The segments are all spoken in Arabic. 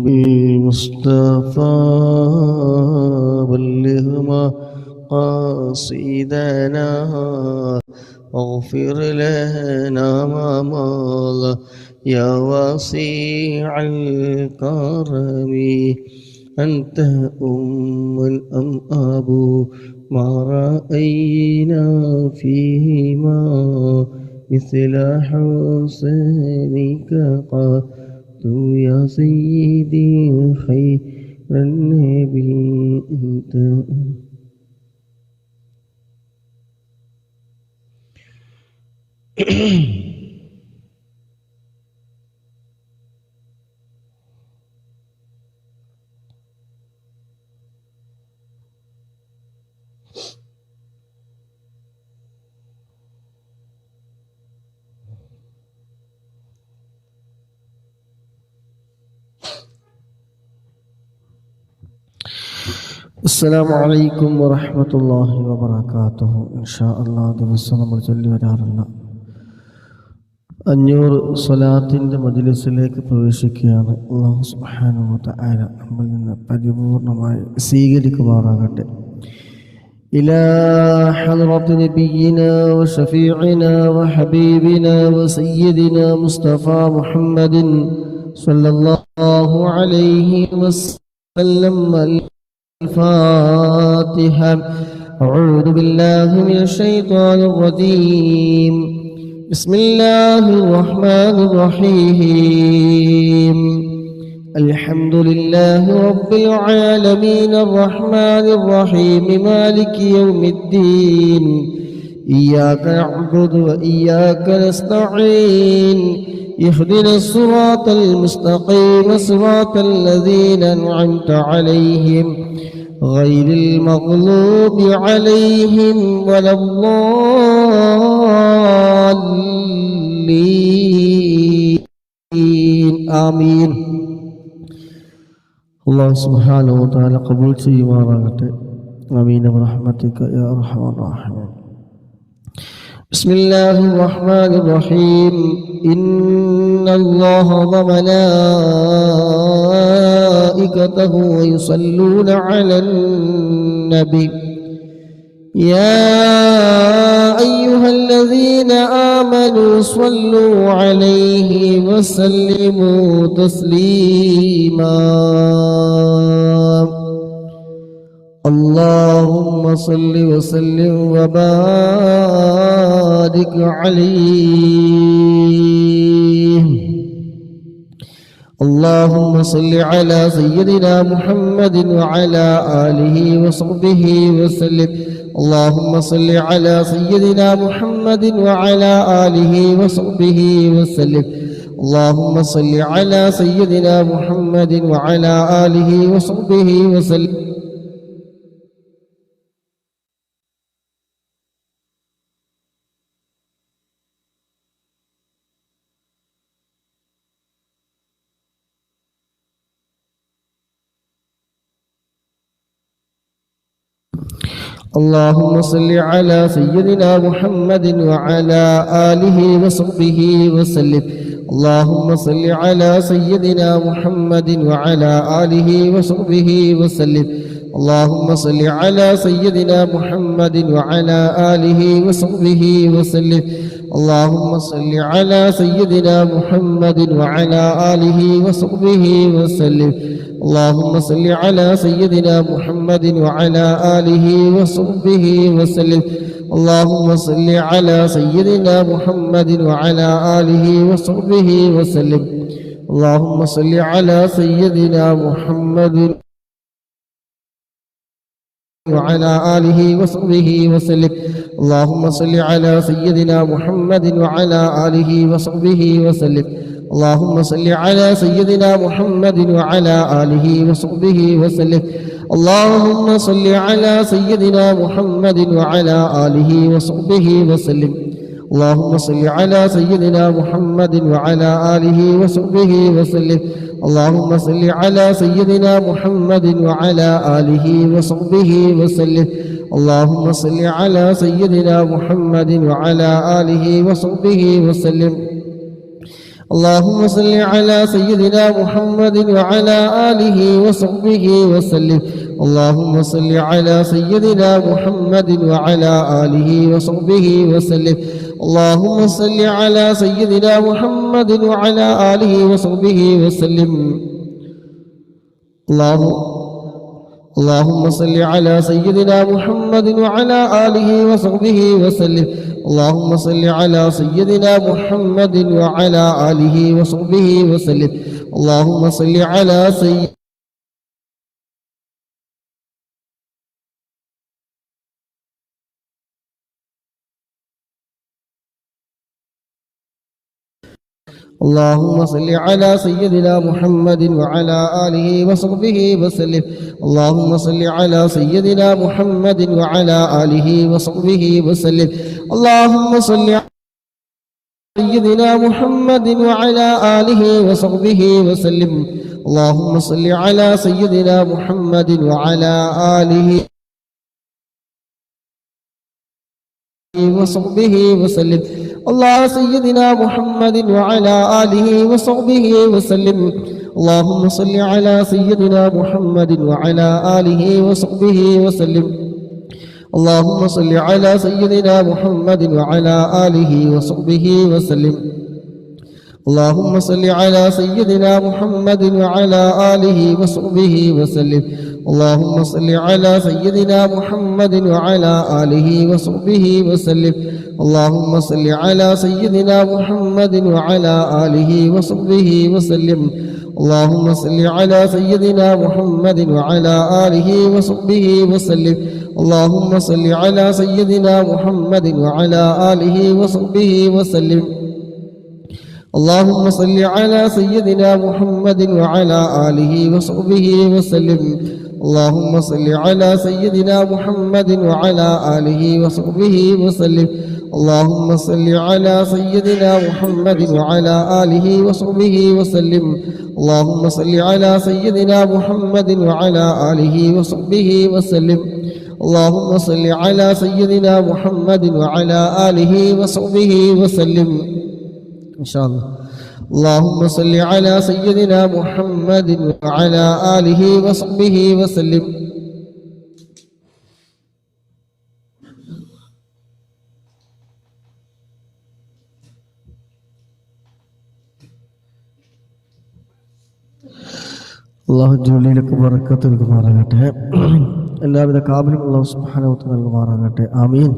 بالمصطفى بلغ مقاصدنا واغفر لنا ما مضى يا واسع الكرم أنت أم أبو ما رأينا فيهما مثل حسنك قط يا سيدي خير النبي أنت. അസ്സലാമു അലൈക്കും വറഹ്മത്തുള്ളാഹി വബറകാതുഹു. ഇൻഷാ അല്ലാഹ് ദിവസം നമ്മൾ ചൊല്ലി വരാറുള്ള 500 സ്വലാത്തിൻ്റെ മജ്ലിസിലേക്ക് പ്രവേശിക്കുകയാണ്. അല്ലാഹു സുബ്ഹാനഹു വ തആല നമ്മിൽ നിന്ന് പരിപൂർണമായി സ്വീകരിക്കുമാറാകട്ടെ. ഇലാ ഹദ്റത്തി നബിയിനാ വശഫീഇനാ വഹബീബിനാ വസയ്യിദിനാ മുസ്തഫ മുഹമ്മദിൻ സ്വല്ലല്ലാഹു അലൈഹി വസല്ലം. الفاتحة. أعوذ بالله من الشيطان الرجيم. بسم الله الرحمن الرحيم. الحمد لله رب العالمين الرحمن الرحيم مالك يوم الدين. إياك نعبد وإياك نستعين. اهدنا الصراط المستقيم صراط الذين أنعمت عليهم غير المغلوب عليهم ولا الضالين. آمين. الله سبحانه وتعالى قبول سيمارغته. آمين برحمتك يا أرحم الراحمين. بسم الله الرحمن الرحيم. إن الله وملائكته يصلون على النبي يا أيها الذين آمنوا صلوا عليه وسلموا تسليما. اللهم صل وسلم وبارك عليه. اللهم صل على سيدنا محمد وعلى آله وصحبه وسلم. اللهم صل على سيدنا محمد وعلى آله وصحبه وسلم. اللهم صل على سيدنا محمد وعلى آله وصحبه وسلم. اللهم صل على سيدنا محمد وعلى آله وصحبه وسلم. اللهم صل على سيدنا محمد وعلى آله وصحبه وسلم. اللهم صل على سيدنا محمد وعلى آله وصحبه وسلم. اللهم صل على سيدنا محمد وعلى آله وصحبه وسلم. اللهم صل على سيدنا محمد وعلى آله وصحبه وسلم. اللهم صل على سيدنا محمد وعلى آله وصحبه وسلم. اللهم صل على سيدنا محمد وعلى آله وصحبه وسلم. اللهم صل على سيدنا محمد وعلى آله وصحبه وسلم. اللهم صل على سيدنا محمد وعلى آله وصحبه وسلم. اللهم صل على سيدنا محمد وعلى آله وصحبه وسلم. اللهم صل على سيدنا محمد وعلى آله وصحبه وسلم. اللهم صل على سيدنا محمد وعلى آله وصحبه وسلم. اللهم صل على سيدنا محمد وعلى آله وصحبه وسلم. اللهم صل على سيدنا محمد وعلى آله وصحبه وسلم. اللهم صل على سيدنا محمد وعلى آله وصحبه وسلم. اللهم صل على سيدنا محمد وعلى آله وصحبه وسلم. اللهم صل على سيدنا محمد وعلى آله وصحبه وسلم. اللهم صل على سيدنا محمد وعلى آله وصحبه وسلم. اللهم صل على اللهم صل على سيدنا محمد وعلى آله وصحبه وسلم. اللهم صل على سيدنا محمد وعلى آله وصحبه وسلم. اللهم صل على سيدنا محمد وعلى آله وصحبه وسلم. اللهم صل على سيدنا محمد وعلى آله وصحبه وسلم. الله سيدنا محمد وعلى آله وصحبه وسلم. اللهم صل على سيدنا محمد وعلى آله وصحبه وسلم. اللهم صل على سيدنا محمد وعلى آله وصحبه وسلم. اللهم صل على سيدنا محمد وعلى آله وصحبه وسلم. اللهم صل على سيدنا محمد وعلى آله وصحبه وسلم. اللهم صل على سيدنا محمد وعلى آله وصحبه وسلم. اللهم صل على سيدنا محمد وعلى آله وصحبه وسلم. اللهم صل على سيدنا محمد وعلى آله وصحبه وسلم. اللهم صل على سيدنا محمد وعلى آله وصحبه وسلم. اللهم صل على سيدنا محمد وعلى آله وصحبه وسلم. اللهم صل على سيدنا محمد وعلى آله وصحبه وسلم. اللهم صل على سيدنا محمد وعلى آله وصحبه وسلم. اللهم صل على سيدنا محمد وعلى آله وصحبه وسلم. إن شاء الله. اللهم صل على سيدنا محمد وعلى آله وصحبه وسلم. അള്ളാഹു ജോലിയിലൊക്കെ ബറക്കത്ത് നൽകുമാറാകട്ടെ. എല്ലാവിധ കാബിലും അള്ളാഹു സുബ്ഹാനഹു വ തആല നൽകുമാറാകട്ടെ. ആമീൻ.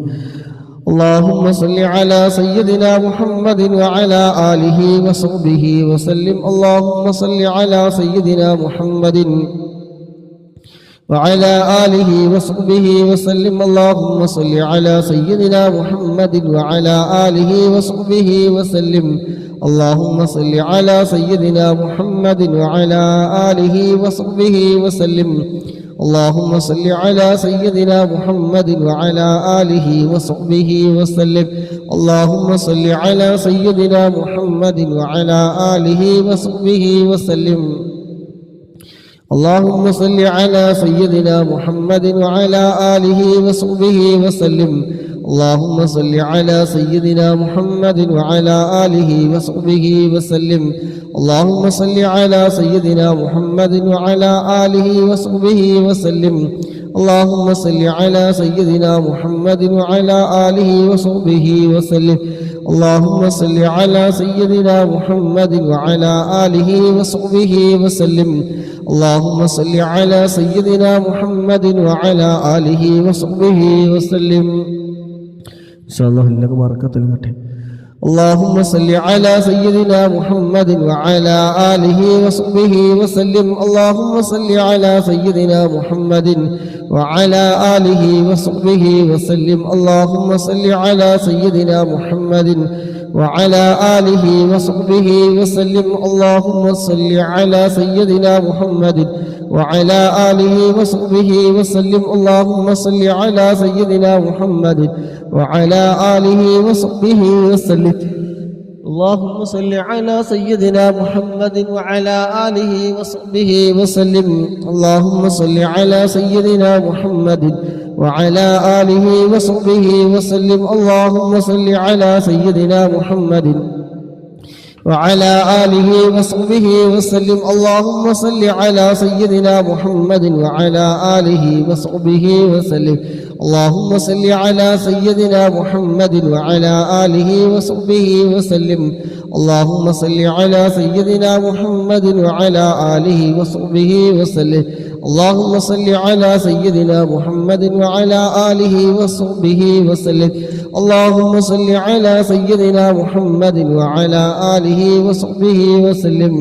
اللهم صل على سيدنا محمد وعلى آله وصحبه وسلم. اللهم صل على سيدنا محمد وعلى آله وصحبه وسلم. اللهم صل على سيدنا محمد وعلى آله وصحبه وسلم. اللهم صل على سيدنا محمد وعلى آله وصحبه وسلم. اللهم صل على سيدنا محمد وعلى آله وصحبه وسلم. اللهم صل على سيدنا محمد وعلى آله وصحبه وسلم. اللهم صل على سيدنا محمد وعلى آله وصحبه وسلم. اللهم صل على سيدنا محمد وعلى آله وصحبه وسلم. اللهم صل على سيدنا محمد وعلى آله وصحبه وسلم. اللهم صل على سيدنا محمد وعلى آله وصحبه وسلم. اللهم صل على سيدنا محمد وعلى آله وصحبه وسلم. اللهم صل على سيدنا محمد وعلى آله وصحبه وسلم. إن شاء الله لك بركة الفتح. اللهم صل على سيدنا محمد وعلى آله وصحبه وسلم. اللهم صل على سيدنا محمد وعلى آله وصحبه وسلم. اللهم صل على سيدنا محمد وعلى آله وصحبه وسلم. اللهم صل على سيدنا محمد وعلى آله وصحبه وسلم. اللهم صل على سيدنا محمد وعلى آله وصحبه وسلم. اللهم صل على سيدنا محمد وعلى آله وصحبه وسلم. اللهم صل على سيدنا محمد وعلى آله وصحبه وسلم. اللهم صل على سيدنا محمد وعلى آله وصحبه وسلم. اللهم صل على سيدنا محمد وعلى آله وصحبه وسلم. اللهم صل على سيدنا محمد وعلى آله وصحبه وسلم. اللهم صل على سيدنا محمد وعلى آله وصحبه وسلم. اللهم صل على سيدنا محمد وعلى آله وصحبه وسلم. اللهم صل على سيدنا محمد وعلى آله وصحبه وسلم.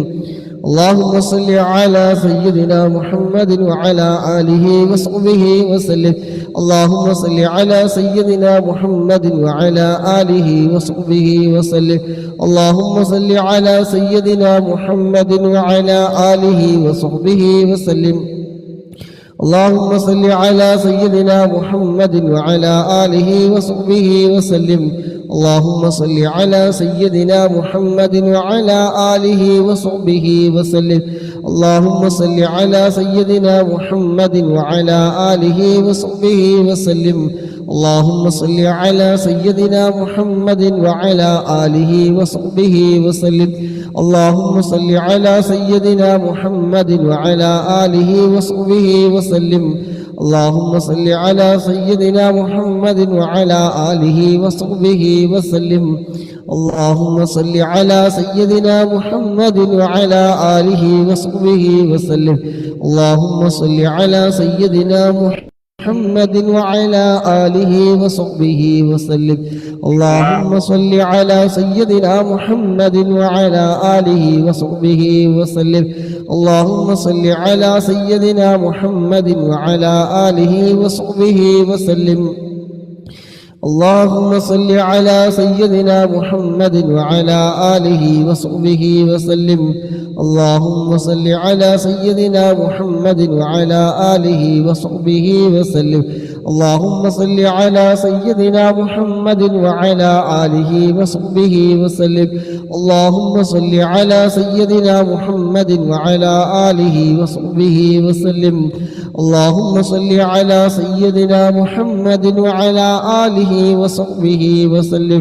اللهم صل على سيدنا محمد وعلى آله وصحبه وسلم. اللهم صل على سيدنا محمد وعلى آله وصحبه وسلم. اللهم صل على سيدنا محمد وعلى آله وصحبه وسلم. اللهم صل على سيدنا محمد وعلى آله وصحبه وسلم. اللهم صل على سيدنا محمد وعلى آله وصحبه وسلم. اللهم صل على سيدنا محمد وعلى آله وصحبه وسلم. اللهم صل على سيدنا محمد وعلى آله وصحبه وسلم. اللهم صل على سيدنا محمد وعلى آله وصحبه وسلم. اللهم صل على سيدنا محمد وعلى آله وصحبه وسلم. اللهم صل على سيدنا محمد وعلى آله وصحبه وسلم. اللهم صل على سيدنا محمد وعلى آله وصحبه وسلم. اللهم صل على سيدنا محمد وعلى آله وصحبه وسلم. اللهم صل على سيدنا محمد وعلى آله وصحبه وسلم. اللهم صل على سيدنا محمد وعلى آله وصحبه وسلم. اللهم صل على سيدنا محمد وعلى آله وصحبه وسلم. اللهم صل على سيدنا محمد وعلى آله وصحبه وسلم. اللهم صل على سيدنا محمد وعلى آله وصحبه وسلم. اللهم صل على سيدنا محمد وعلى آله وصحبه وسلم.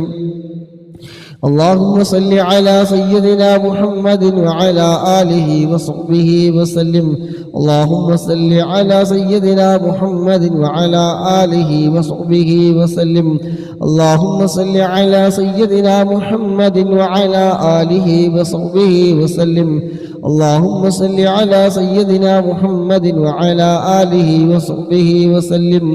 اللهم صل على سيدنا محمد وعلى آله وصحبه وسلم. اللهم صل على سيدنا محمد وعلى آله وصحبه وسلم. اللهم صل على سيدنا محمد وعلى آله وصحبه وسلم. اللهم صل على سيدنا محمد وعلى آله وصحبه وسلم.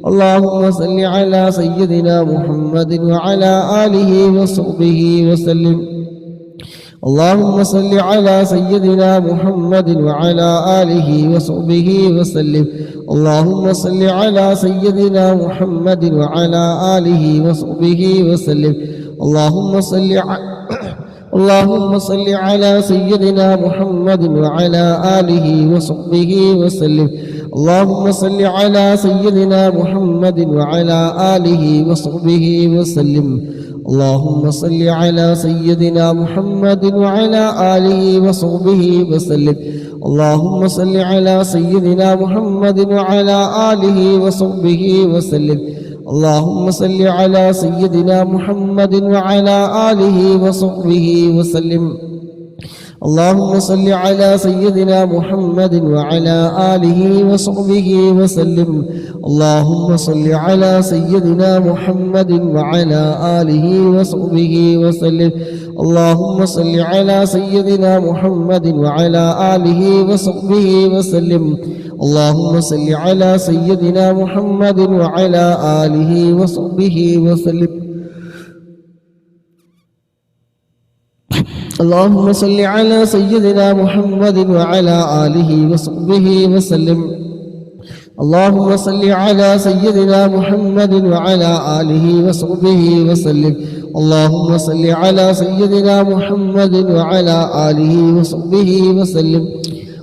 اللهم صل على سيدنا محمد وعلى آله وصحبه وسلم. اللهم صل على سيدنا محمد وعلى آله وصحبه وسلم. اللهم صل على سيدنا محمد وعلى آله وصحبه وسلم. اللهم صل اللهم صل على سيدنا محمد وعلى آله وصحبه وسلم. اللهم صل على سيدنا محمد وعلى آله وصحبه وسلم. اللهم صل على سيدنا محمد وعلى آله وصحبه وسلم. اللهم صل على سيدنا محمد وعلى آله وصحبه وسلم. اللهم صل على سيدنا محمد وعلى آله وصحبه وسلم. اللهم صل على سيدنا محمد وعلى آله وصحبه وسلم. اللهم صل على سيدنا محمد وعلى آله وصحبه وسلم. اللهم صل على سيدنا محمد وعلى آله وصحبه وسلم. اللهم صل على سيدنا محمد وعلى آله وصحبه وسلم. اللهم صل على سيدنا محمد وعلى آله وصحبه وسلم. اللهم صل على سيدنا محمد وعلى آله وصحبه وسلم. اللهم صل على سيدنا محمد وعلى آله وصحبه وسلم.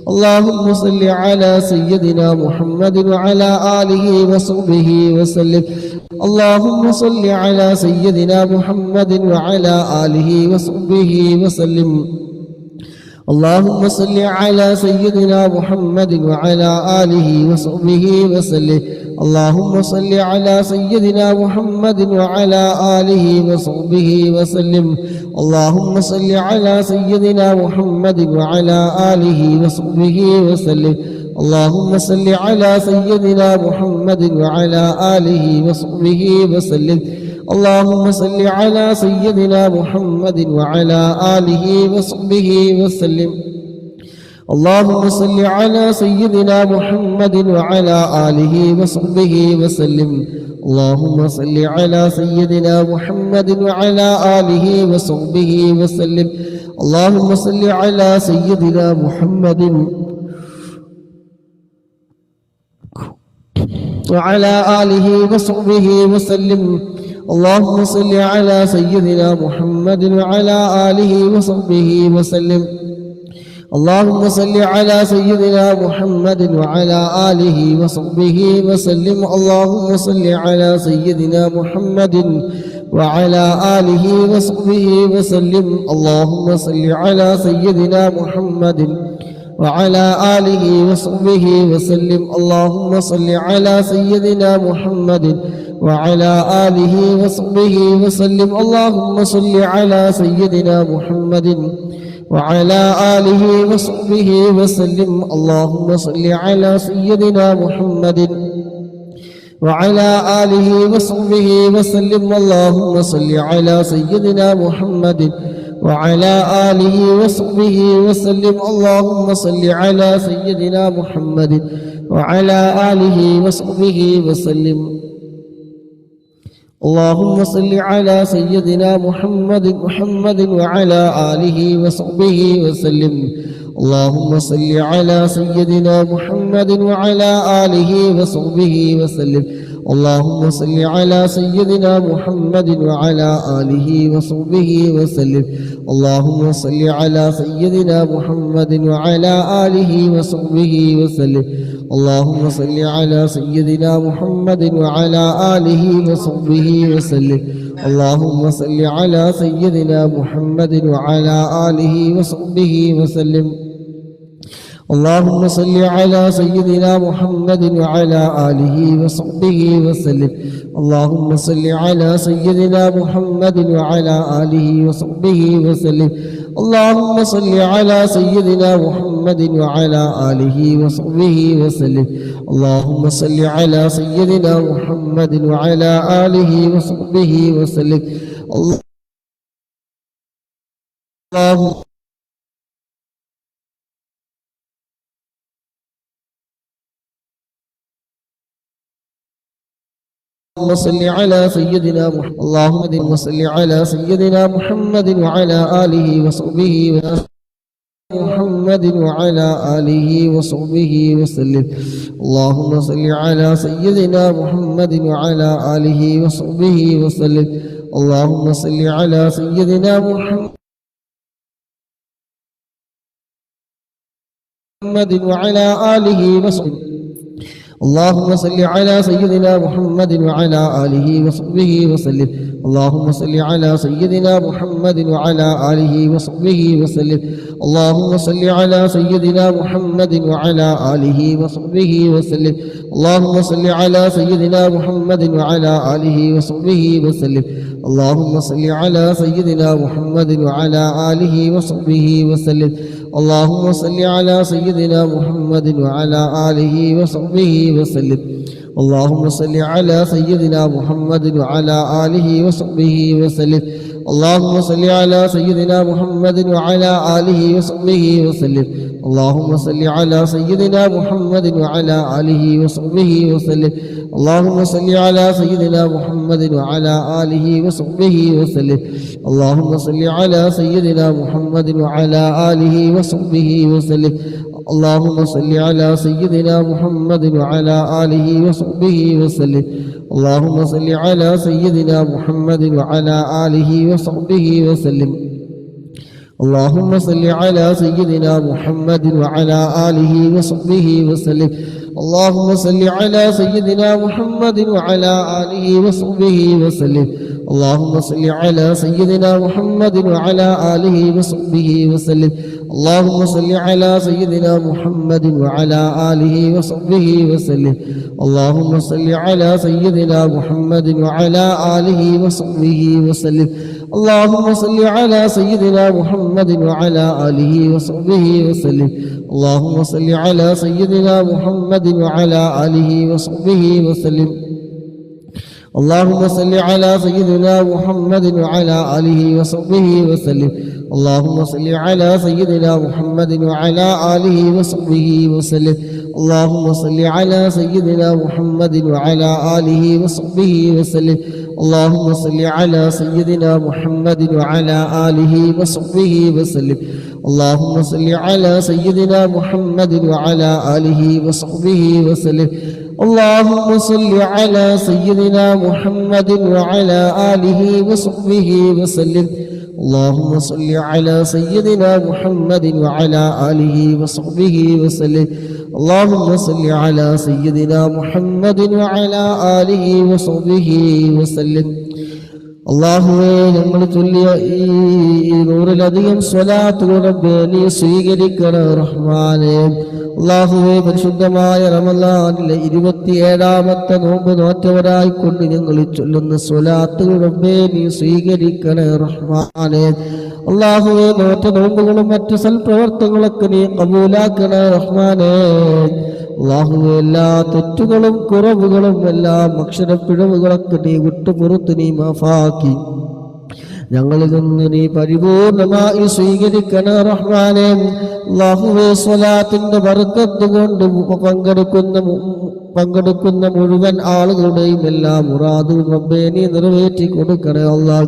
اللهم صل على سيدنا محمد وعلى آله وصحبه وسلم. اللهم صل على سيدنا محمد وعلى آله وصحبه وسلم. اللهم صل على سيدنا محمد وعلى آله وصحبه وسلم. اللهم صل على سيدنا محمد وعلى آله وصحبه وسلم. اللهم صل على سيدنا محمد وعلى آله وصحبه وسلم. اللهم صل على سيدنا محمد وعلى آله وصحبه وسلم. اللهم صل على سيدنا محمد وعلى آله وصحبه وسلم. اللهم صل على سيدنا محمد وعلى آله وصحبه وسلم. اللهم صل على سيدنا محمد وعلى آله وصحبه وسلم. اللهم صل على سيدنا محمد وعلى آله وصحبه وسلم. اللهم صل على سيدنا محمد وعلى آله وصحبه وسلم. اللهم صل على سيدنا محمد وعلى آله وصحبه وسلم. اللهم صل على سيدنا محمد وعلى آله وصحبه وسلم. اللهم صل على سيدنا محمد وعلى آله وصحبه وسلم. اللهم صل على سيدنا محمد وعلى آله وصحبه وسلم. اللهم صل على سيدنا محمد وعلى آله وصحبه وسلم. اللهم صل على سيدنا محمد وعلى آله وصحبه وسلم. اللهم صل على سيدنا محمد وعلى آله وصحبه وسلم. اللهم صل على سيدنا محمد وعلى آله وصحبه وسلم. اللهم صل على سيدنا محمد وعلى آله وصحبه وسلم. اللهم صل على سيدنا محمد وعلى آله وصحبه وسلم. اللهم صل على سيدنا محمد وعلى آله وصحبه وسلم. اللهم صل على سيدنا محمد وعلى آله وصحبه وسلم. اللهم صل على سيدنا محمد وعلى آله وصحبه وسلم. اللهم صل على سيدنا محمد وعلى آله وصحبه وسلم. اللهم صل على سيدنا محمد وعلى آله وصحبه وسلم. اللهم صل على سيدنا محمد وعلى آله وصحبه وسلم. اللهم صل على سيدنا محمد وعلى آله وصحبه وسلم. اللهم صل على سيدنا محمد وعلى آله وصحبه وسلم. اللهم صل على سيدنا محمد. اللهم صل على سيدنا محمد وعلى آله وصحبه وسلم. محمد وعلى آله وصحبه وسلم. اللهم صل على سيدنا محمد وعلى آله وصحبه وسلم. اللهم صل على سيدنا محمد وعلى آله وصحبه. اللهم صل على سيدنا محمد وعلى آله وصحبه وسلم. اللهم صل على سيدنا محمد وعلى آله وصحبه وسلم. اللهم صل على سيدنا محمد وعلى آله وصحبه وسلم. اللهم صل على سيدنا محمد وعلى آله وصحبه وسلم. اللهم صل على سيدنا محمد وعلى آله وصحبه وسلم. اللهم صل على سيدنا محمد وعلى آله وصحبه وسلم. اللهم صل على سيدنا محمد وعلى آله وصحبه وسلم. اللهم صل على سيدنا محمد وعلى آله وصحبه وسلم. اللهم صل على سيدنا محمد وعلى آله وصحبه وسلم. اللهم صل على سيدنا محمد وعلى آله وصحبه وسلم. اللهم صل على سيدنا محمد وعلى آله وصحبه وسلم. اللهم صل على سيدنا محمد وعلى آله وصحبه وسلم. اللهم صل على سيدنا محمد وعلى آله وصحبه وسلم. اللهم صل على سيدنا محمد وعلى آله وصحبه وسلم. اللهم صل على سيدنا محمد وعلى آله وصحبه وسلم. اللهم صل على سيدنا محمد وعلى آله وصحبه وسلم اللهم صل على سيدنا محمد وعلى آله وصحبه وسلم اللهم صل على سيدنا محمد وعلى آله وصحبه وسلم اللهم صل على سيدنا محمد وعلى آله وصحبه وسلم اللهم صل على سيدنا محمد وعلى آله وصحبه وسلم اللهم صل على سيدنا محمد وعلى آله وصحبه وسلم اللهم صل على سيدنا محمد وعلى آله وصحبه وسلم اللهم صل على سيدنا محمد وعلى آله وصحبه وسلم اللهم صل على سيدنا محمد وعلى آله وصحبه وسلم اللهم صل على سيدنا محمد وعلى آله وصحبه وسلم اللهم صل على سيدنا محمد وعلى آله وصحبه وسلم اللهم صل على سيدنا محمد وعلى آله وصحبه وسلم اللهم صل على سيدنا محمد وعلى آله وصحبه وسلم അല്ലാഹുവേ ഞങ്ങൾ ചൊല്ലിയ ഈ നൂറിലധികം സ്വലാത്തുകൾ റബ്ബേ നീ സ്വീകരിക്കണേ റഹ്മാനേ അല്ലാഹുവേ പരിശുദ്ധമായ റമളാനിലെ 27ാമത്തെ നോമ്പ് നോറ്റവരായിക്കൊണ്ട് ഞങ്ങൾ ചൊല്ലുന്ന സ്വലാത്തുകൾ റബ്ബേ നീ സ്വീകരിക്കണേ റഹ്മാനേ അല്ലാഹുവേ നോറ്റ നോമ്പുകളും മറ്റു സൽപ്രവർത്തനങ്ങളൊക്കെ നീ കബൂലാക്കണേ റഹ്മാനേ അല്ലാഹുവേ എല്ലാ തെറ്റുകളും കുറവുകളും എല്ലാം അക്ഷരപ്പിഴവുകളൊക്കെ നീ വിട്ടുപുറത്ത് നീ മാഫാക്കി ഞങ്ങളിൽ നിന്ന് നീ പരിപൂർണമായി സ്വീകരിക്കണേ റഹ്മാനേ അല്ലാഹുവേ സ്വലാത്തിന്റെ ബർക്കത്ത് കൊണ്ട് പങ്കെടുക്കുന്ന മുഴുവൻ ആളുകളുടെയും എല്ലാ മുറാദും റബ്ബേ നീ നിറവേറ്റി കൊടുക്കണേ അല്ലാഹ്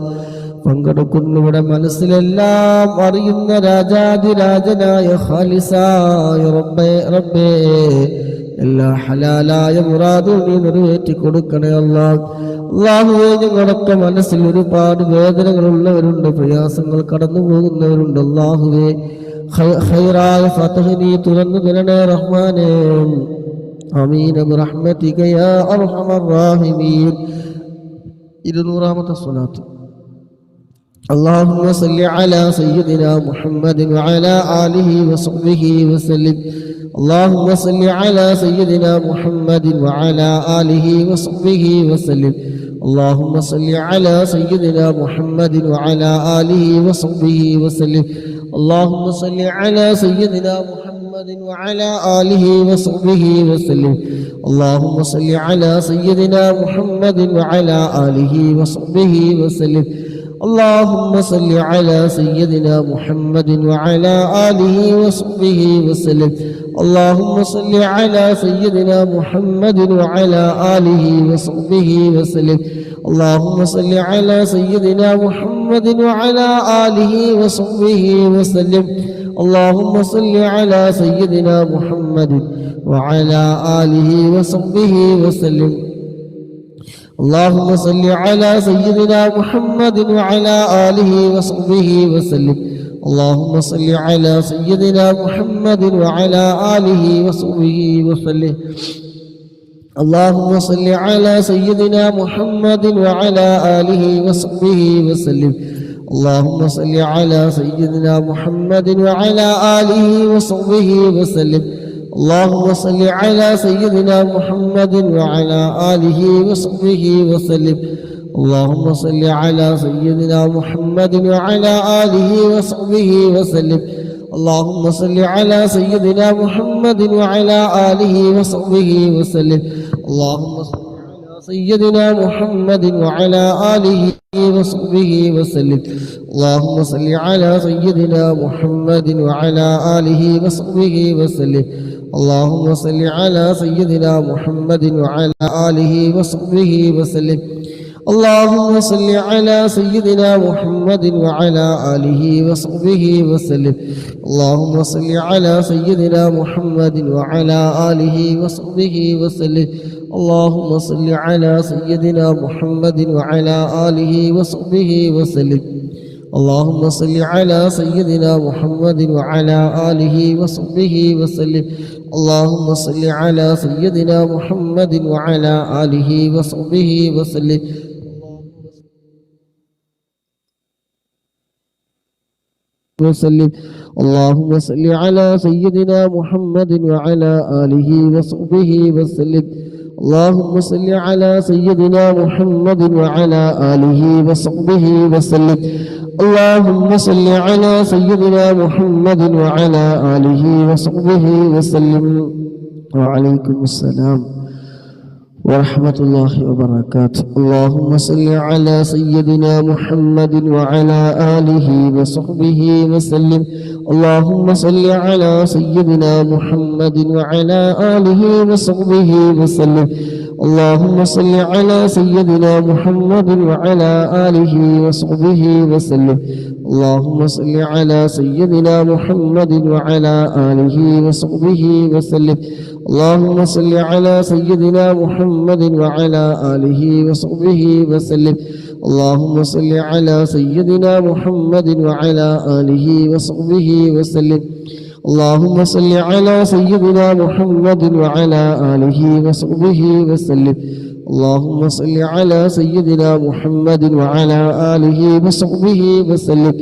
പങ്കെടുക്കുന്നവരുടെ മനസ്സിലെല്ലാം അറിയുന്ന രാജാതിരാജനായ ഖാലിസായ റബ്ബേ എല്ലാ ഹലാലായ മുറാദും നീ നിറവേറ്റി കൊടുക്കണേ അല്ലാഹ് അല്ലാഹുവേ ഞങ്ങളൊക്കെ മനസ്സിൽ ഒരുപാട് വേദനകളുള്ളവരുണ്ട് പ്രയാസങ്ങൾ കടന്നു പോകുന്നവരുണ്ട് അല്ലാഹുവേ ഖൈറായ ഫതഹ് നീ തുറന്നു തരണേ റഹ്മാനേ ആമീൻ ബിറഹ്മതിക യാ അർഹമർ റഹീമീൻ 200ാമത്തെ സ്വലാത്ത് اللهم صل على سيدنا محمد وعلى آله وصحبه وسلم اللهم صل على سيدنا محمد وعلى آله وصحبه وسلم اللهم صل على سيدنا محمد وعلى آله وصحبه وسلم اللهم صل على سيدنا محمد وعلى آله وصحبه وسلم اللهم صل على سيدنا محمد وعلى آله وصحبه وسلم اللهم صل على سيدنا محمد وعلى آله وصحبه وسلم اللهم صل على سيدنا محمد وعلى آله وصحبه وسلم اللهم صل على سيدنا محمد وعلى آله وصحبه وسلم اللهم صل على سيدنا محمد وعلى آله وصحبه وسلم اللهم صل على سيدنا محمد وعلى آله وصحبه وسلم اللهم صل على سيدنا محمد وعلى آله وصحبه وسلم اللهم صل على سيدنا محمد وعلى آله وصحبه وسلم اللهم صل على سيدنا محمد وعلى آله وصحبه وسلم اللهم صل على سيدنا محمد وعلى آله وصحبه وسلم اللهم صل على سيدنا محمد وعلى آله وصحبه وسلم اللهم صل على سيدنا محمد وعلى آله وصحبه وسلم اللهم صل على سيدنا محمد وعلى آله وصحبه وسلم اللهم صل على سيدنا محمد وعلى آله وصحبه وسلم اللهم صل على سيدنا محمد وعلى آله وصحبه وسلم اللهم صل على سيدنا محمد وعلى آله وصحبه وسلم اللهم صل على سيدنا محمد وعلى آله وصحبه وسلم اللهم صل على سيدنا محمد وعلى آله وصحبه وسلم اللهم صل على سيدنا محمد وعلى آله وصحبه وسلم اللهم صل على سيدنا محمد وعلى آله وصحبه وسلم وسلم. اللهم صل على سيدنا محمد وعلى آله وصحبه وسلم. اللهم صل على سيدنا محمد وعلى آله وصحبه وسلم. اللهم صل على سيدنا محمد وعلى آله وصحبه وسلم. وعليكم السلام ورحمة الله وبركاته. اللهم صل على سيدنا محمد وعلى آله وصحبه وسلم. اللهم صل على سيدنا محمد وعلى آله وصحبه وسلم. اللهم صل على سيدنا محمد وعلى آله وصحبه وسلم. اللهم صل على سيدنا محمد وعلى آله وصحبه وسلم. اللهم صل على سيدنا محمد وعلى آله وصحبه وسلم. اللهم صل على سيدنا محمد وعلى آله وصحبه وسلم. اللهم صل على سيدنا محمد وعلى آله وصحبه وسلم. اللهم صل على سيدنا محمد وعلى آله وصحبه وسلم.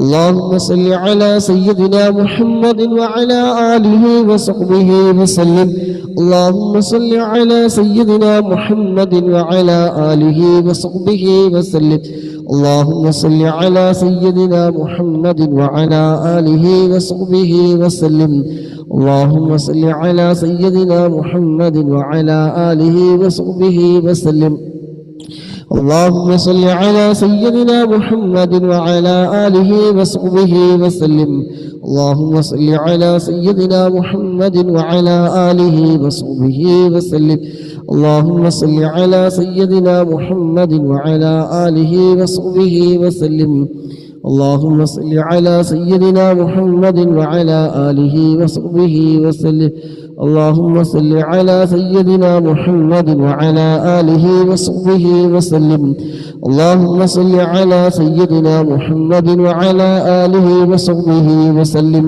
اللهم صل على سيدنا محمد وعلى آله وصحبه وسلم. اللهم صل على سيدنا محمد وعلى آله وصحبه وسلم. اللهم صل على سيدنا محمد وعلى آله وصحبه وسلم. اللهم صل على سيدنا محمد وعلى آله وصحبه وسلم. اللهم صل على سيدنا محمد وعلى آله وصحبه وسلم. اللهم صل على سيدنا محمد وعلى آله وصحبه وسلم. اللهم صل على سيدنا محمد وعلى آله وصحبه وسلم. اللهم صل على سيدنا محمد وعلى آله وصحبه وسلم. اللهم صل على سيدنا محمد وعلى آله وصحبه وسلم. اللهم صل على سيدنا محمد وعلى آله وصحبه وسلم.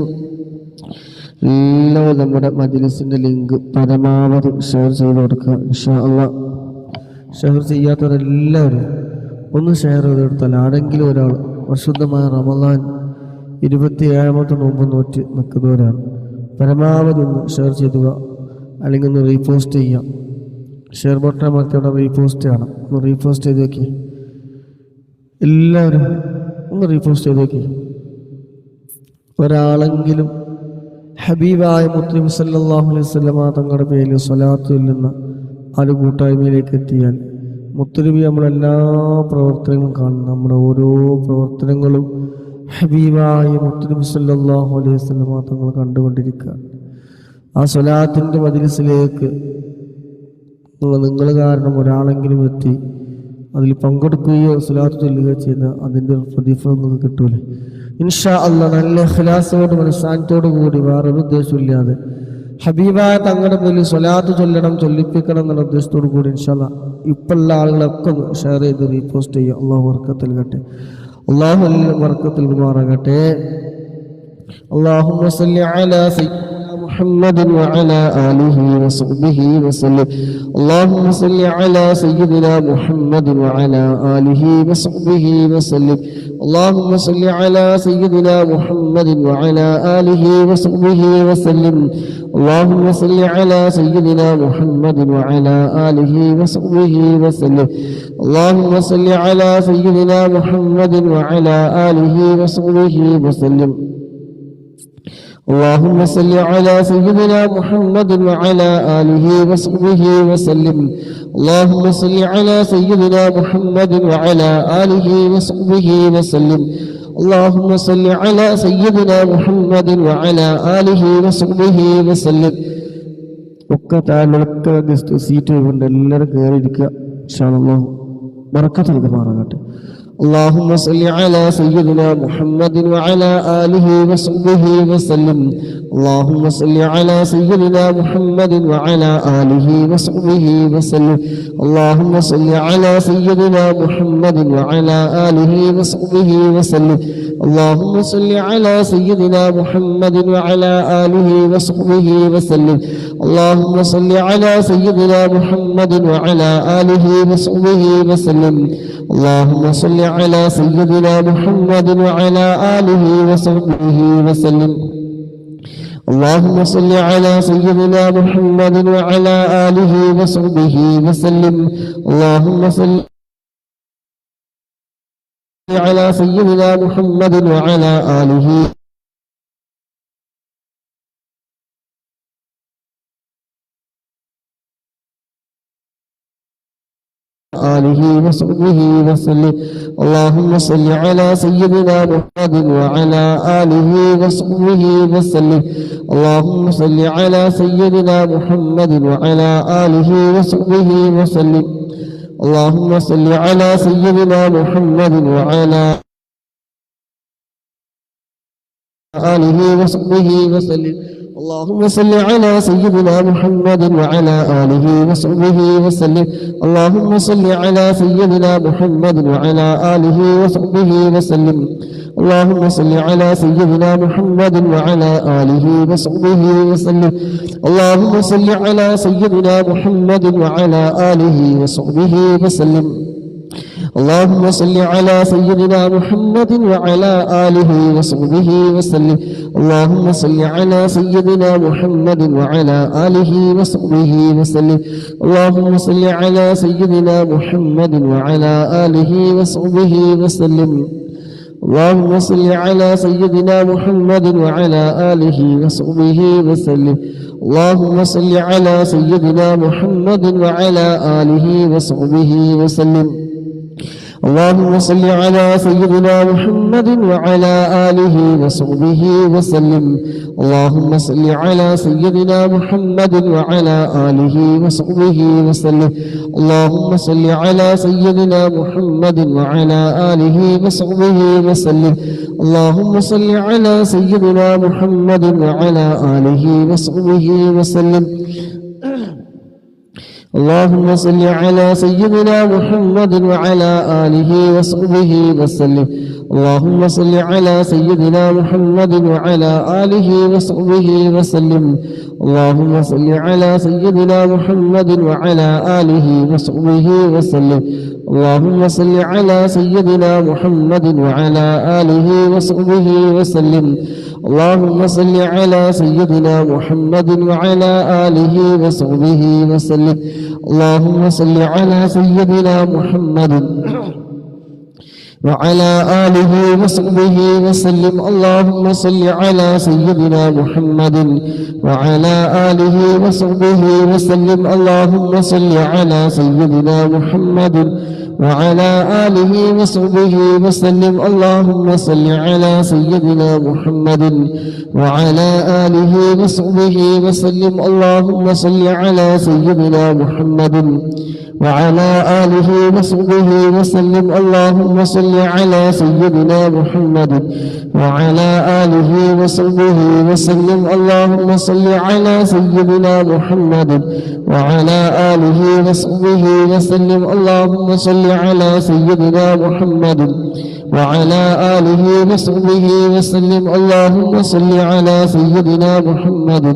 എല്ലാവരും നമ്മുടെ മജ്‌ലിസിന്റെ ലിങ്ക് പരമാവധി ഷെയർ ചെയ്ത് കൊടുക്കുക ഇൻഷാ അല്ലാഹ്. ഷെയർ ചെയ്യാത്തവരെല്ലാവരും ഒന്ന് ഷെയർ ചെയ്ത് കൊടുത്താൽ ആരെങ്കിലും ഒരാൾ പരിശുദ്ധമായ റമളാൻ 27ാമത്തെ നോമ്പ് നോറ്റ് നിൽക്കുന്നവരാണ്. പരമാവധി ഒന്ന് ഷെയർ ചെയ്യുക, അല്ലെങ്കിൽ ഒന്ന് റീപോസ്റ്റ് ചെയ്യുക. ഷെയർ ബട്ടൺ അമർത്തിയോടെ റീപോസ്റ്റ് ചെയ്യണം. ഒന്ന് റീപോസ്റ്റ് ചെയ്ത് നോക്കി, എല്ലാവരും ഒന്ന് റീപോസ്റ്റ് ചെയ്ത് നോക്കി. ഒരാളെങ്കിലും ഹബീബായ മുത്തനബി സല്ലല്ലാഹു അലൈഹി വസല്ലമ തങ്ങളുടെ പേരിൽ സ്വലാത്ത് ചൊല്ലുന്ന ആ ഒരു കൂട്ടായ്മയിലേക്ക് എത്തിയാൽ മുത്തനബി നമ്മളെല്ലാ പ്രവർത്തനങ്ങളും കാണുന്നു. നമ്മുടെ ഓരോ പ്രവർത്തനങ്ങളും ഹബീബായ മുത്തനബി സല്ലല്ലാഹു അലൈഹി വസല്ലമ തങ്ങൾ കണ്ടുകൊണ്ടിരിക്കുക. ആ സ്വലാത്തിൻ്റെ മജ്‌ലിസിലേക്ക് നിങ്ങൾ കാരണം ഒരാളെങ്കിലും എത്തി അതിൽ പങ്കെടുക്കുകയോ സ്വലാത്ത് ചൊല്ലുകയോ ചെയ്ത അതിൻ്റെ പ്രതിഫലം നിങ്ങൾക്ക് കിട്ടൂലേ ഇൻഷാ അല്ലാഹ്. നല്ല ഇഖ്ലാസോട് മനസ്സാന്നിധ്യത്തോടു കൂടി വേറൊരു ഉദ്ദേശമില്ലാതെ ഹബീബായ തങ്ങളുടെ പേരിൽ സ്വലാത്ത് ചൊല്ലണം, ചൊല്ലിപ്പിക്കണം എന്നുള്ള ഉദ്ദേശത്തോടു കൂടി ഇൻഷാ അല്ലാഹ് ഇപ്പോഴുള്ള ആളുകളൊക്കെ ഷെയർ ചെയ്ത് റീപോസ്റ്റ് ചെയ്യുക. അള്ളാഹു ബർക്കത്തിൽ കട്ടെ, അള്ളാഹു ബർക്കത്തിൽ മാറാകട്ടെ. اللهم صل على سيدنا محمد وعلى آله وصحبه وسلم. اللهم صل على سيدنا محمد وعلى آله وصحبه وسلم. اللهم صل على سيدنا محمد وعلى آله وصحبه وسلم. اللهم صل على سيدنا محمد وعلى آله وصحبه وسلم. اللهم صل على سيدنا محمد وعلى آله وصحبه وسلم. اللهم صل على سيدنا محمد وعلى آله وصحبه وسلم. اللهم صل على سيدنا محمد وعلى آله وصحبه وسلم. اللهم صل على سيدنا محمد وعلى آله وصحبه وسلم. ഒക്കെ താഴെ ഗസ്റ്റ് സീറ്റ് കൊണ്ട് എല്ലാവരും കയറിയിരിക്കുക ഇൻഷാ അല്ലാഹ്. ബർക്കത്ത് നൽകുമാറാകട്ടെ. اللهم صل على سيدنا محمد وعلى آله وصحبه وسلم. اللهم صل على سيدنا محمد وعلى آله وصحبه وسلم. اللهم صل على سيدنا محمد وعلى آله وصحبه وسلم. اللهم صل على سيدنا محمد وعلى آله وصحبه وسلم. اللهم صل على سيدنا محمد وعلى آله وصحبه وسلم. اللهم صل على سيدنا محمد وعلى آله وصحبه وسلم. اللهم صل على سيدنا محمد وعلى آله وصحبه وسلم. اللهم صل على سيدنا محمد وعلى آله وصحبه وسلم. اللهم صل على سيدنا محمد وعلى آله وصحبه وسلم. اللهم صل على سيدنا محمد وعلى آله وصحبه وسلم. اللهم صل على سيدنا محمد وعلى آله وصحبه وسلم. اللهم صل على سيدنا محمد وعلى آله وصحبه وسلم. اللهم صل على سيدنا محمد وعلى آله وصحبه وسلم. اللهم صل على سيدنا محمد وعلى آله وصحبه وسلم. اللهم صل على سيدنا محمد وعلى آله وصحبه وسلم. اللهم صل على سيدنا محمد وعلى آله وصحبه وسلم. اللهم صل على سيدنا محمد وعلى آله وصحبه وسلم. اللهم صل على سيدنا محمد وعلى آله وصحبه وسلم. اللهم صل على سيدنا محمد وعلى آله وصحبه وسلم. اللهم صل على سيدنا محمد وعلى آله وصحبه وسلم. اللهم صل على سيدنا محمد وعلى آله وصحبه وسلم. اللهم صل على سيدنا محمد وعلى آله وصحبه وسلم. اللهم صل على سيدنا محمد وعلى آله وصحبه وسلم. اللهم صل على سيدنا محمد وعلى آله وصحبه وسلم. اللهم صل على سيدنا محمد وعلى آله وصحبه وسلم. اللهم صل على سيدنا محمد وعلى آله وصحبه وسلم. اللهم صل على سيدنا محمد وعلى آله وصحبه وسلم. اللهم صل على سيدنا محمد وعلى آله وصحبه وسلم. اللهم صل على سيدنا محمد وعلى آله وصحبه وسلم. اللهم صل على سيدنا محمد وعلى آله وصحبه وسلم. اللهم صل على سيدنا محمد وعلى آله وصحبه وسلم. اللهم صل على سيدنا محمد وعلى آله وصحبه وسلم. اللهم صل على سيدنا محمد وعلى آله وصحبه وسلم. اللهم صل على سيدنا محمد وعلى آله وصحبه وسلم. اللهم صل على سيدنا محمد وعلى آله وصحبه وسلم. اللهم صل على سيدنا محمد وعلى آله وصحبه وسلم. اللهم صل على سيدنا محمد وعلى آله وصحبه وسلم. اللهم صل على سيدنا محمد وعلى آله وصحبه وسلم. اللهم صل على سيدنا محمد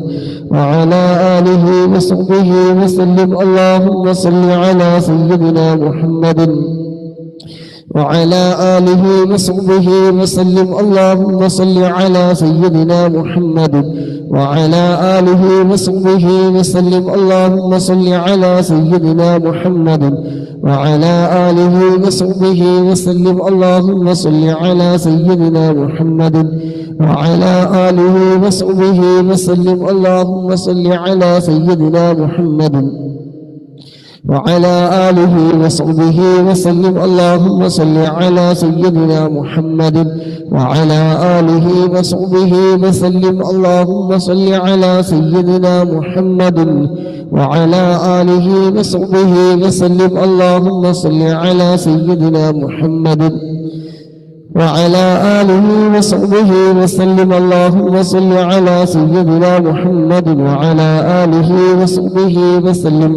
وعلى آله وصحبه وسلم. اللهم صل على سيدنا محمد وعلى آله وصحبه وسلم. اللهم صل على سيدنا محمد وعلى آله وصحبه وسلم. اللهم صل على سيدنا محمد وعلى آله وصحبه وسلم. اللهم صل على سيدنا محمد وعلى آله وصحبه وسلم. اللهم صل على سيدنا محمد وعلى آله وصحبه وسلم. اللهم صل على سيدنا محمد وعلى آله وصحبه وسلم. اللهم صل على سيدنا محمد وعلى آله وصحبه وسلم. اللهم صل على سيدنا محمد وعلى آله وصحبه وسلم.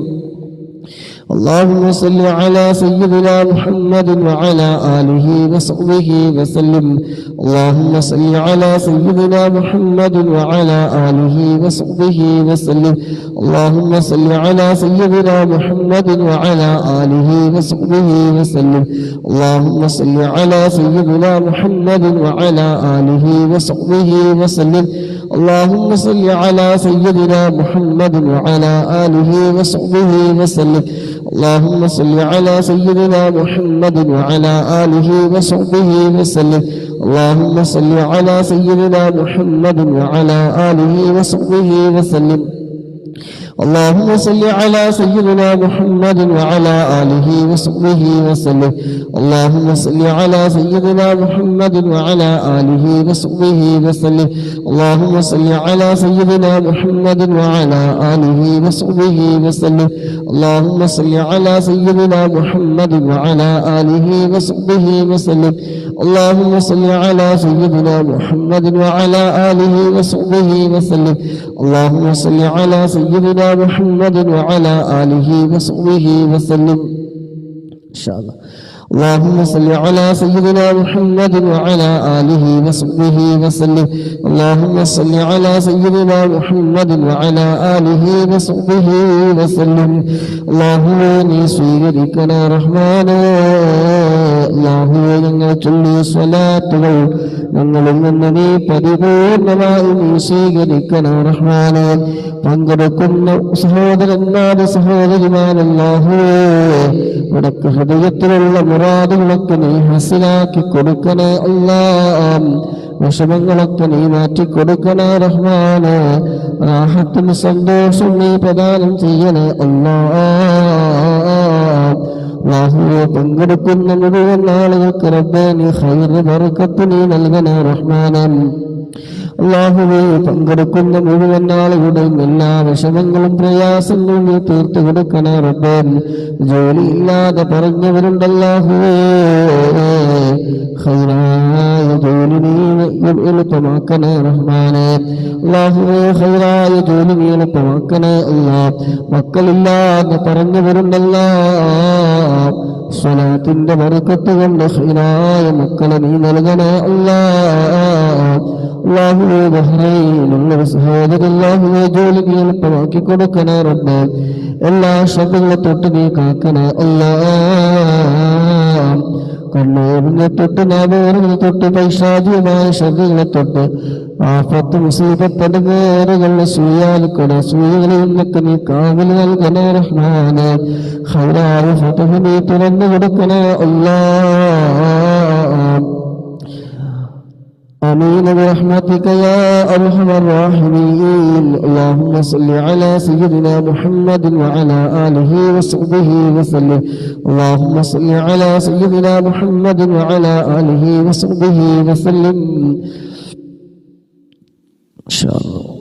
اللهم صل على سيدنا محمد محمد وعلى آله وصحبه وسلم اللهم صل على سيدنا محمد وعلى آله وصحبه وسلم اللهم صل على سيدنا محمد وعلى آله وصحبه وسلم اللهم صل على سيدنا محمد وعلى آله وصحبه وسلم اللهم صل على سيدنا محمد وعلى آله وصحبه وسلم اللهم صل على سيدنا محمد وعلى آله وصحبه وسلم اللهم صل على سيدنا محمد وعلى آله وصحبه وسلم اللهم صل على سيدنا محمد وعلى آله وصحبه وسلم اللهم صل على سيدنا محمد وعلى آله وصحبه وسلم اللهم صل على سيدنا محمد وعلى آله وصحبه وسلم اللهم صل على سيدنا محمد وعلى آله وصحبه وسلم اللهم صل على سيدنا محمد وعلى آله وصحبه وسلم اللهم صل على سيدنا محمد وعلى آله وصحبه وسلم إن شاء الله اللهم صل على سيدنا محمد وعلى آله وصحبه وسلم اللهم صل على سيدنا محمد وعلى آله وصحبه وسلم اللهم നീ സ്വീകരിക്കണേ റഹ്മാനേ അല്ലാഹുവേ ഞങ്ങൾ ചൊല്ലിയ സ്വലാത്തുകൾ ഞങ്ങളിൽ നിന്ന് നീ പരിപൂർണമായി നീ സ്വീകരിക്കണേ റഹ്മാനേ പങ്കെടുക്കുന്ന സഹോദരന്മാരുടെ സഹോദരിമാരല്ലാഹുവേ വടക്ക് ഹൃദയത്തിലുള്ള മുറാദുകളൊക്കെ നീ ഹസിലാക്കി കൊടുക്കണേ അല്ലാഹ് വിഷമങ്ങളൊക്കെ നീ മാറ്റിക്കൊടുക്കണേ റഹ്മാനേ റാഹത്തും സന്തോഷം നീ പ്രദാനം ചെയ്യണേ അല്ലാഹുവേ പങ്കെടുക്കുന്ന മുഴുവൻ ആളുകൾക്ക് റബ്ബേ നീ ഖൈറ് ബറക്കത്ത് നീ നൽകണേ റഹ്മാനേ അല്ലാഹുവേ പങ്കെടുക്കുന്ന മുഴുവൻ ആളുകളുടെയും എല്ലാ വിഷമങ്ങളും പ്രയാസങ്ങളും നീ തീർത്തു കൊടുക്കണേ റബ്ബേ ജോലിയില്ലാതെ പറഞ്ഞവരുണ്ടല്ലാഹുവേ ഖൈറായ ജോലി നീ എളുപ്പമാക്കണേ റഹ്മാനേ അല്ലാഹുവേ ഖൈറായ ജോലി നീ എളുപ്പമാക്കണേ അല്ലാഹ് മക്കളില്ലാതെ പറഞ്ഞവരുണ്ടല്ലാ സ്വലാത്തിന്റെ ബറക്കത്ത് കൊണ്ട് ഖൈറായ മക്കളെ നീ നൽകണേ അല്ലാഹുവേ ബഹ്റൈനിലുള്ള സഹോദരൻ അല്ലാഹുവേ ജോലി നീ എളുപ്പമാക്കി കൊടുക്കണേ റബ്ബേ എല്ലാ ശബ്ദങ്ങളെ തൊട്ട് നീ കാക്കണേ അല്ലാഹ് കണ്ണൂരിനെ തൊട്ട് നാവേറിനെ തൊട്ട് പൈശാചികമായ ശബ്ദങ്ങളെ തൊട്ട് ആഫത്ത് മുസീബത്തിന്റെ വേറുകളുടെ സൂയാലിക്കൂടെ സൂയകളിൽ നിന്നൊക്കെ നീ കാവൽ നൽകണേ റഹ്മാനേ ഖൈറായ ഫതഹ് നീ തുറന്നു കൊടുക്കണേ അല്ലാഹ് آمين برحمتك يا أرحم الراحمين اللهم صل على سيدنا محمد وعلى آله وصحبه وسلم اللهم صل على سيدنا محمد وعلى آله وصحبه وسلم إن شاء الله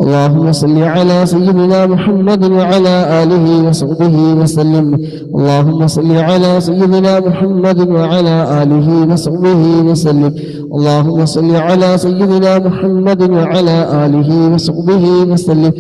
اللهم صل على سيدنا محمد وعلى آله وصحبه وسلم اللهم صل على سيدنا محمد وعلى آله وصحبه وسلم اللهم صل على سيدنا محمد وعلى آله وصحبه وسلم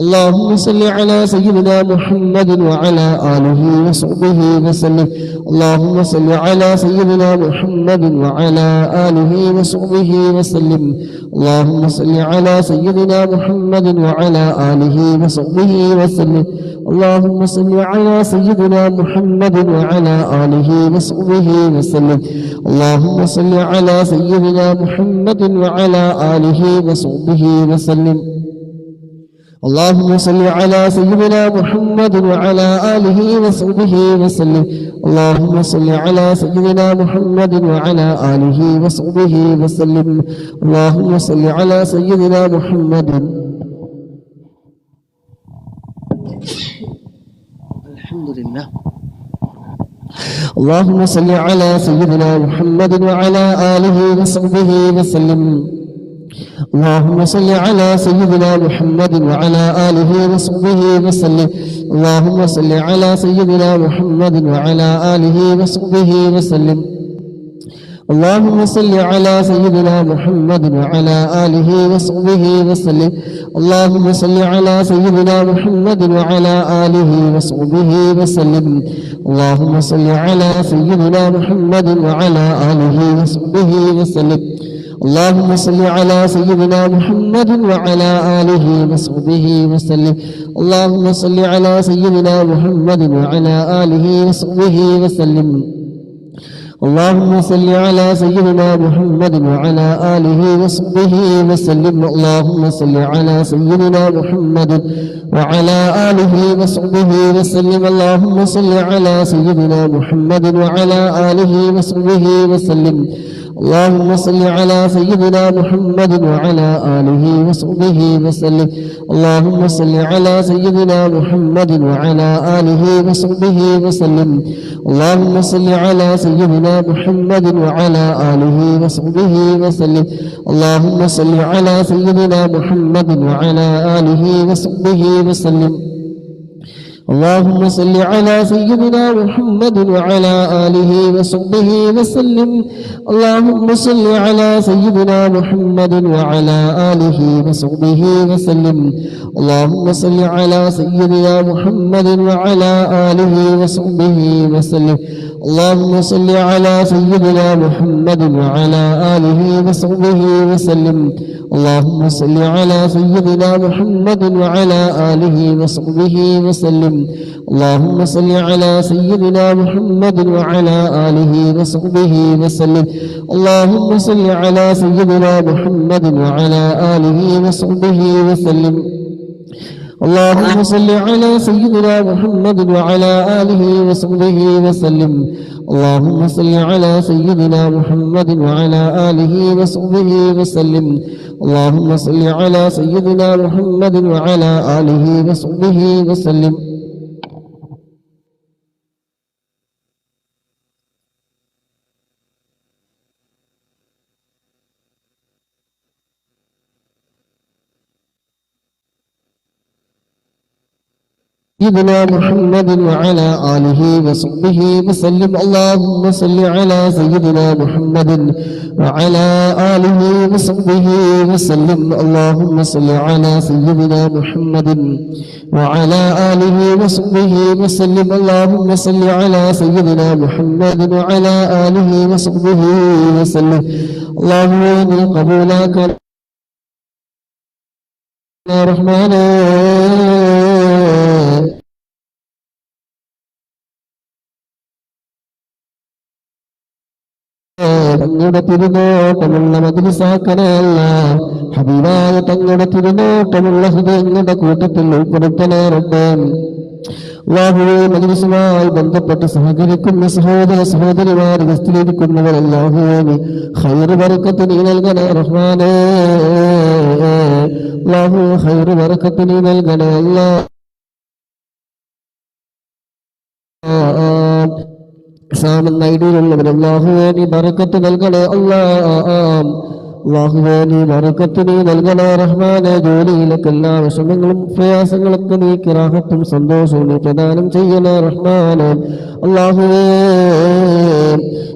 اللهم صل على سيدنا محمد وعلى آله وصحبه وسلم اللهم صل على سيدنا محمد وعلى آله وصحبه وسلم اللهم صل على سيدنا محمد وعلى آله وصحبه وسلم اللهم صل على سيدنا محمد وعلى آله وصحبه وسلم اللهم صل على سيدنا محمد وعلى آله وصحبه وسلم اللهم صل على سيدنا محمد وعلى آله وصحبه وسلم اللهم صل على سيدنا محمد وعلى آله وصحبه وسلم اللهم صل على سيدنا محمد الحمد لله اللهم صل على سيدنا محمد وعلى آله وصحبه وسلم اللهم صل على سيدنا محمد وعلى آله وصحبه وسلم اللهم صل على سيدنا محمد وعلى آله وصحبه وسلم اللهم صل على سيدنا محمد وعلى آله وصحبه وسلم. اللهم صل على سيدنا محمد وعلى آله وصحبه وسلم. اللهم صل على سيدنا محمد وعلى آله وصحبه وسلم. اللهم صل على سيدنا محمد وعلى آله وصحبه وسلم. اللهم صل على سيدنا محمد وعلى آله وصحبه وسلم. اللهم صل على سيدنا محمد وعلى آله وصحبه وسلم. اللهم صل على سيدنا محمد وعلى آله وصحبه وسلم. اللهم صل على سيدنا محمد وعلى آله وصحبه وسلم. اللهم صل على سيدنا محمد وعلى آله وصحبه وسلم. اللهم صل على سيدنا محمد وعلى آله وصحبه وسلم. اللهم صل على سيدنا محمد وعلى آله وصحبه وسلم. اللهم صل على سيدنا محمد وعلى آله وصحبه وسلم. اللهم صل على سيدنا محمد وعلى آله وصحبه وسلم. اللهم صل على سيدنا محمد وعلى آله وصحبه وسلم. اللهم صل على سيدنا محمد وعلى آله وصحبه وسلم. اللهم صل على سيدنا محمد وعلى آله وصحبه وسلم. اللهم صل على سيدنا محمد وعلى آله وصحبه وسلم. اللهم صل على سيدنا محمد وعلى آله وصحبه وسلم. اللهم صل على سيدنا محمد وعلى آله وصحبه وسلم. اللهم صل على سيدنا محمد وعلى آله وصحبه وسلم. اللهم صل على سيدنا محمد وعلى آله وصحبه وسلم. اللهم صل على سيدنا محمد وعلى آله وصحبه وسلم. سيدنا محمد وعلى آله وصحبه وسلم. اللهم صل على سيدنا محمد وعلى آله وصحبه وسلم. اللهم صل على سيدنا محمد وعلى آله وصحبه وسلم. اللهم صل على سيدنا محمد وعلى آله وصحبه وسلم. اللهم إني قبولك يا رحمن തങ്ങളുടെ തിരുനോട്ടമുള്ള മജ്‌ലിസാക്കണമല്ല. ഹബീബായ തങ്ങളുടെ തിരുനോട്ടമുള്ള ഹൃദയങ്ങളുടെ കൂട്ടത്തിൽ ഉൾപ്പെടുത്തണേ റബ്ബേ. അല്ലാഹുവേ, മജ്‌ലിസുമായി ബന്ധപ്പെട്ട് സഹകരിക്കുന്ന സഹോദര സഹോദരിമാർ ഗസ്റ്റിലിരിക്കുന്നവർ അല്ലാഹുവേ നീ ഖൈർ ബറക്കത്ത് നീ നൽകണേ റഹ്മാനേ. അല്ലാഹുവേ, ഖൈർ ബറക്കത്ത് നീ നൽകണേ അല്ലാഹ്. സാമെന്ന ഐഡിയിലുള്ളവർ അല്ലാഹുവേ നീ ബറക്കത്ത് നൽകണേ അല്ലാഹ്. അല്ലാഹുവേ നീ ബറക്കത്ത് നീ നൽകണേ റഹ്മാനേ. ജോലിയിലൊക്കെ എല്ലാ വിഷമങ്ങളും പ്രയാസങ്ങളൊക്കെ നീക്കി റാഹത്തും സന്തോഷവും നീ പ്രദാനം ചെയ്യണേ റഹ്മാനേ. അല്ലാഹുവേ,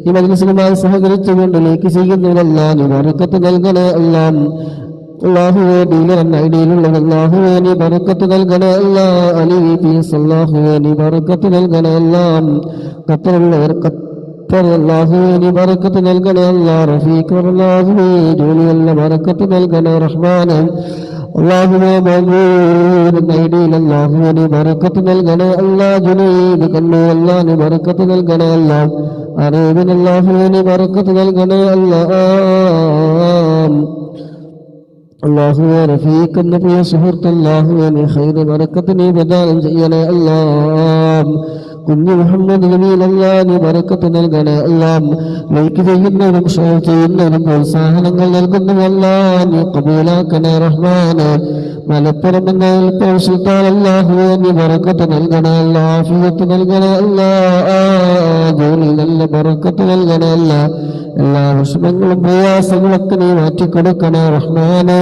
ഈ മജ്‌ലിസുമായി സഹകരിച്ചുകൊണ്ട് നീക്കി ചെയ്യുന്നവരല്ലാഹ് നീ ബറക്കത്ത് നൽകണേ അല്ലാഹ്. അല്ലാഹുവേ, ഡീലർ എന്ന ഐഡിയിലുള്ളത് അല്ലാഹുവേ നീ ബറക്കത്ത് നൽകണേ അല്ലാഹ്. അലി പീസ് അല്ലാഹുവേ നീ ബറക്കത്ത് നൽകണേ അല്ലാഹ്. ഖത്തറുള്ളവർ ഖത്തർ അല്ലാഹുവേ നീ ബറക്കത്ത് നൽകണേ അല്ലാഹ്. റഫീഖ് അല്ലാഹുവേ ജോലിയല്ല ബറക്കത്ത് നൽകണേ റഹ്മാനേ. അല്ലാഹുവേ, മൗലൂദ് എന്ന ഐഡിയിൽ അല്ലാഹുവേ നീ ബറക്കത്ത് നൽകണേ അല്ലാഹ്. ജുനൈദ് കണ്ണൂർ അല്ലാഹ് നീ ബറക്കത്ത് നൽകണേ അല്ലാഹ്. അറേബിൻ അല്ലാഹുവേ നീ ബറക്കത്ത് നൽകണേ അല്ലാഹ്. അല്ലാഹുവേ, റഫീഖ് എന്ന പ്രിയ സുഹൃത്ത് അല്ലാഹുവേ നീ ഖൈർ ബറക്കത്ത് നീ പ്രദാനം ചെയ്യണേ അല്ലാഹ്. കുഞ്ഞു മുഹമ്മദ് നബിയിൽ അല്ലാഹ് നീ ബറക്കത്ത് നൽകണേ അല്ലാഹ്. ലൈക്ക് ചെയ്യുന്നവരും ഷെയർ ചെയ്യുന്നവരും പ്രോത്സാഹനങ്ങൾ നൽകുന്നവരും അല്ലാഹ് നീ ഖബൂലാക്കണേ റഹ്മാനേ. മലപ്പുറം എന്ന സുൽത്താൻ അല്ലാഹുവേ നീ ബറക്കത്ത് നൽകണേ അല്ലാഹ്. ആഫിയത്ത് നൽകണേ അല്ലാഹ്. ജോലി നല്ല ബറക്കത്ത് നൽകണേ അല്ലാഹ്. എല്ലാ വിഷമങ്ങളും പ്രയാസങ്ങളൊക്കെ നീ മാറ്റിക്കൊടുക്കണേ റഹ്മാനേ.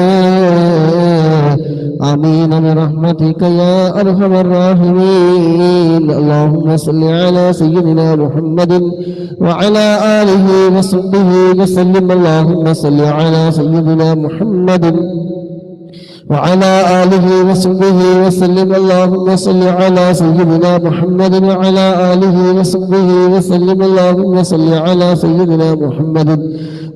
آمين برحمتك يا أرحم الراحمين. اللهم صل على سيدنا محمد وعلى آله وصحبه وسلم. اللهم صل على سيدنا محمد وعلى آله وصحبه وسلم. اللهم صل على سيدنا محمد وعلى آله وصحبه وسلم. اللهم صل على سيدنا محمد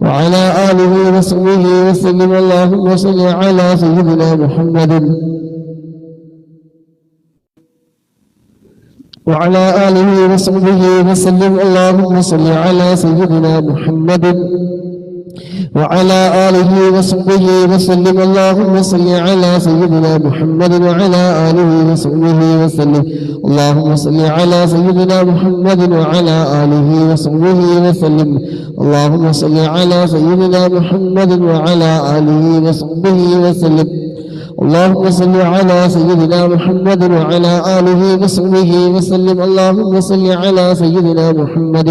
وعلى آله وصحبه وسلم. اللهم صل على سيدنا محمد وعلى آله وصحبه وسلم. اللهم صل على سيدنا محمد وعلى آله وصحبه وسلم. اللهم صل على سيدنا محمد وعلى آله وصحبه وسلم. اللهم صل على سيدنا محمد وعلى آله وصحبه وسلم. اللهم صل على سيدنا محمد وعلى آله وصحبه وسلم. اللهم صل على سيدنا محمد وعلى آله وصحبه وسلم. اللهم صل على سيدنا محمد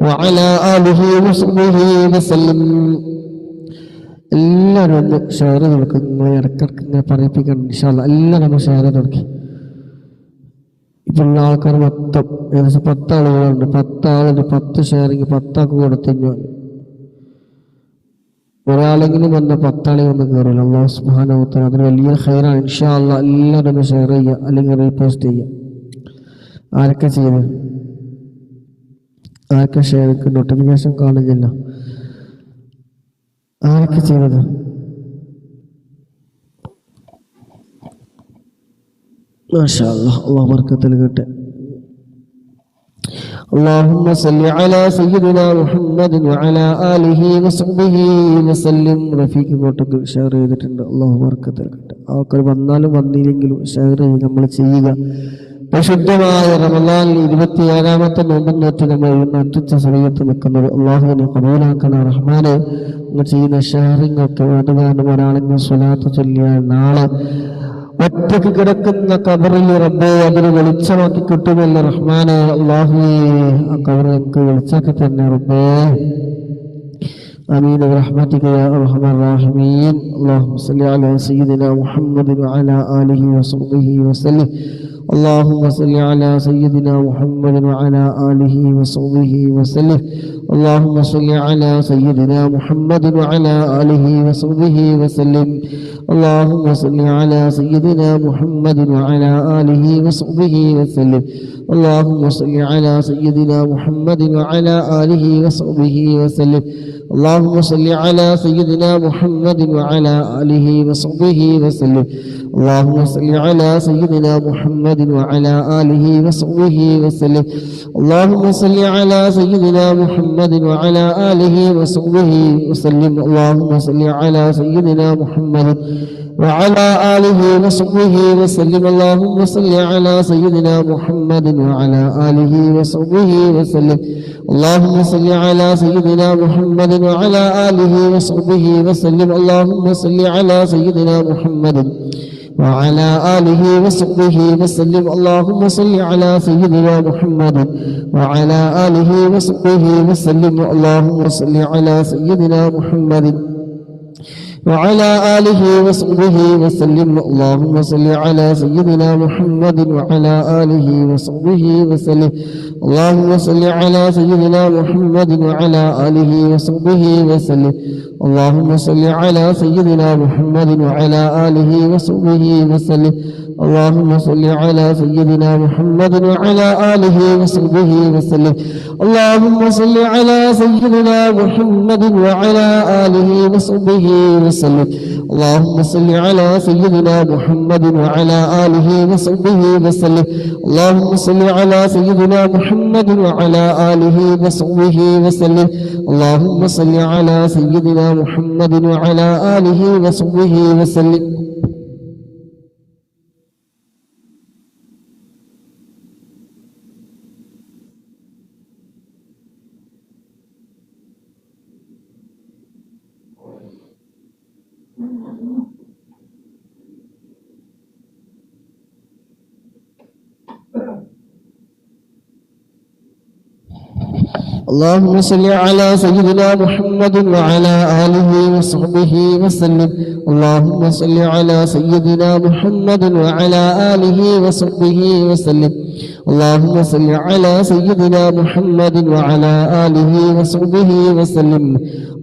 وعلى آله وصحبه وسلم. എല്ലാവരും ഒന്ന് ഷെയർ കൊടുക്കുന്നു, ഇടയ്ക്കിടയ്ക്ക് ഇങ്ങനെ പറയിപ്പിക്കണം. ഇൻഷാ അല്ലാഹ് എല്ലാവരും നമ്മൾ ഷെയർ തുടങ്ങി. ഇപ്പോഴുള്ള ആൾക്കാർ മൊത്തം ഏകദേശം 10 ആളുകളുണ്ട്. 10 ആളുണ്ട്. 10 ഷെയറിങ് 10 ആൾക്ക് കൊടുത്തു. ഒരാളെങ്കിലും വന്ന 10 ആളെ വന്ന് കയറില്ല. അല്ലാഹു സുബ്ഹാനഹു വ തആല അതിന് വലിയ ഖൈറാണ്. ഇൻഷാ അല്ലാഹ് എല്ലാവരും ഒന്ന് ഷെയർ ചെയ്യുക, അല്ലെങ്കിൽ റീപോസ്റ്റ് ചെയ്യുക. ആരൊക്കെ ചെയ്ത് ആരൊക്കെ ഷെയർ നോട്ടിഫിക്കേഷൻ കാണില്ല? ആരൊക്കെ ചെയ്തത്? മാഷാ അല്ലാഹ്, അല്ലാഹു ബർക്കത്ത് നൽകട്ടെ. اللهم صل على سيدنا محمد وعلى آله وصحبه وسلم. റഫീഖ് ഇങ്ങോട്ടൊക്കെ ഷെയർ ചെയ്തിട്ടുണ്ട്. അല്ലാഹു ബർക്കത്ത് നൽകട്ടെ. ആൾക്കാർ വന്നാലും വന്നില്ലെങ്കിലും ഷെയർ ചെയ്ത് നമ്മൾ ചെയ്യുക. പരിശുദ്ധമായ റമളാനിൽ 27ാമത്തെ നോമ്പ് നോറ്റ് നമ്മൾ നട്ടുച്ച സമയത്ത് നിൽക്കുന്നത് അള്ളാഹുവിനെ കബൂലാക്കണ റഹ്മാനെ. നിങ്ങൾ ചെയ്യുന്ന ഷെയറിംഗ് ഒക്കെ അത് കാരണം ഒരാളെങ്കിലും സ്വലാത്ത് ചൊല്ലിയാൽ നാളെ ഒറ്റക്ക് കിടക്കുന്ന ഖബറിൽ റബ്ബേ അതിന് വെളിച്ചമാക്കി കിട്ടുമല്ല റഹ്മാനെ. അല്ലാഹുവേ ആ ഖബർ നമുക്ക് വെളിച്ചാക്കി തന്നെ റബ്ബേ. آمين برحمتك يا أرحم الراحمين. اللهم صل على سيدنا محمد وعلى آله وصحبه وسلم. اللهم صل على سيدنا محمد وعلى آله وصحبه وسلم. اللهم صل على سيدنا محمد وعلى آله وصحبه وسلم. اللهم صل على سيدنا محمد وعلى آله وصحبه وسلم. اللهم صل على سيدنا محمد وعلى آله وصحبه وسلم. اللهم صل على سيدنا محمد وعلى آله وصحبه وسلم. اللهم صل على سيدنا محمد وعلى آله وصحبه وسلم. اللهم صل على سيدنا محمد وعلى آله وصحبه وسلم. اللهم صل على سيدنا محمد وعلى آله وصحبه وسلم. اللهم صل على سيدنا محمد وعلى آله وصحبه وسلم. اللهم صل على سيدنا محمد وعلى آله وصحبه وسلم. اللهم صل على سيدنا محمد وعلى آله وصحبه وسلم. اللهم صل على سيدنا محمد وعلى آله وصحبه وسلم. اللهم صل على سيدنا محمد وعلى آله وصحبه وسلم. اللهم صل على سيدنا محمد وعلى آله وصحبه وسلم. اللهم صل على سيدنا محمد وعلى آله وصحبه وسلم. اللهم صل على سيدنا محمد وعلى آله وصحبه وسلم. اللهم صل على سيدنا محمد وعلى آله وصحبه وسلم. اللهم صل على سيدنا محمد وعلى آله وصحبه وسلم. اللهم صل على سيدنا محمد وعلى آله وصحبه وسلم. اللهم صل على سيدنا محمد وعلى آله وصحبه وسلم. اللهم صل على سيدنا محمد وعلى آله وصحبه وسلم. اللهم صل على سيدنا محمد وعلى آله وصحبه وسلم. اللهم صل على سيدنا محمد وعلى آله وصحبه وسلم. اللهم صل على سيدنا محمد وعلى آله وصحبه وسلم.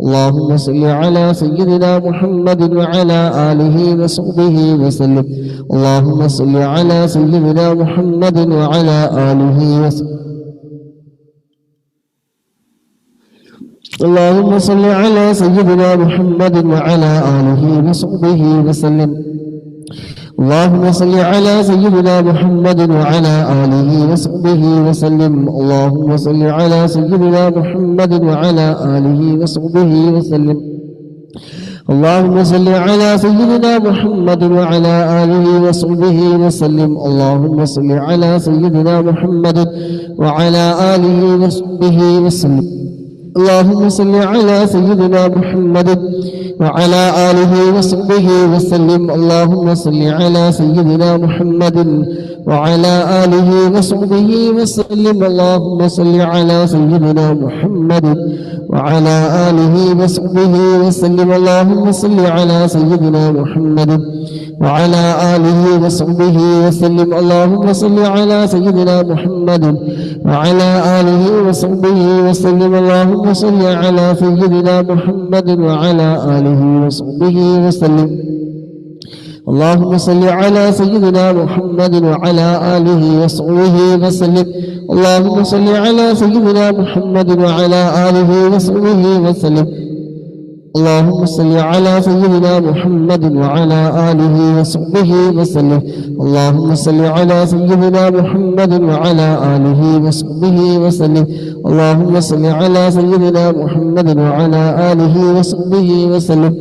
اللهم صل على سيدنا محمد وعلى آله وصحبه وسلم. اللهم صل على سيدنا محمد وعلى آله وصحبه. اللهم صل على سيدنا محمد وعلى آله وصحبه وسلم. اللهم صل على سيدنا محمد وعلى آله وصحبه وسلم. اللهم صل على سيدنا محمد وعلى آله وصحبه وسلم. اللهم صل على سيدنا محمد وعلى آله وصحبه وسلم. اللهم صل على سيدنا محمد وعلى آله وصحبه وسلم. اللهم صل على سيدنا محمد وعلى آله وصحبه وسلم. اللهم صل على سيدنا محمد وعلى آله وصحبه وسلم. اللهم صل على سيدنا محمد وعلى آله وصحبه وسلم. اللهم صل على سيدنا محمد وعلى آله وصحبه وسلم. اللهم صل على سيدنا محمد وعلى آله وصحبه وسلم. اللهم صل على سيدنا محمد وعلى آله وصحبه وسلم. اللهم صل على سيدنا محمد وعلى آله وصحبه وسلم. اللهم صل على سيدنا محمد وعلى آله وصحبه وسلم. اللهم صل على سيدنا محمد وعلى آله وصحبه وسلم. اللهم صل على سيدنا محمد وعلى آله وصحبه وسلم. اللهم صل على سيدنا محمد وعلى آله وصحبه وسلم.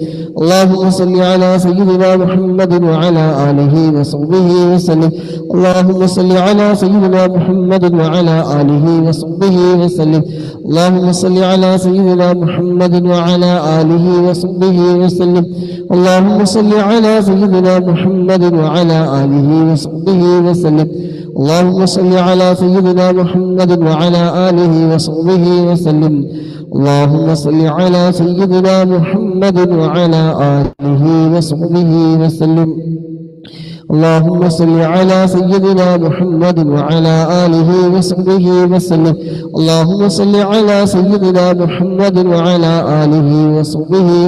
اللهم صل على سيدنا محمد وعلى آله وصحبه وسلم. اللهم صل على سيدنا محمد وعلى آله وصحبه وسلم. اللهم صل على سيدنا محمد وعلى آله وصحبه وسلم. اللهم صل على سيدنا محمد وعلى آله وصحبه وسلم. اللهم صل على سيدنا محمد وعلى آله وصحبه وسلم. اللهم صل على سيدنا محمد وعلى آله وصحبه وسلم. اللهم صل على سيدنا محمد وعلى آله وصحبه وسلم. اللهم صل على سيدنا محمد وعلى آله وصحبه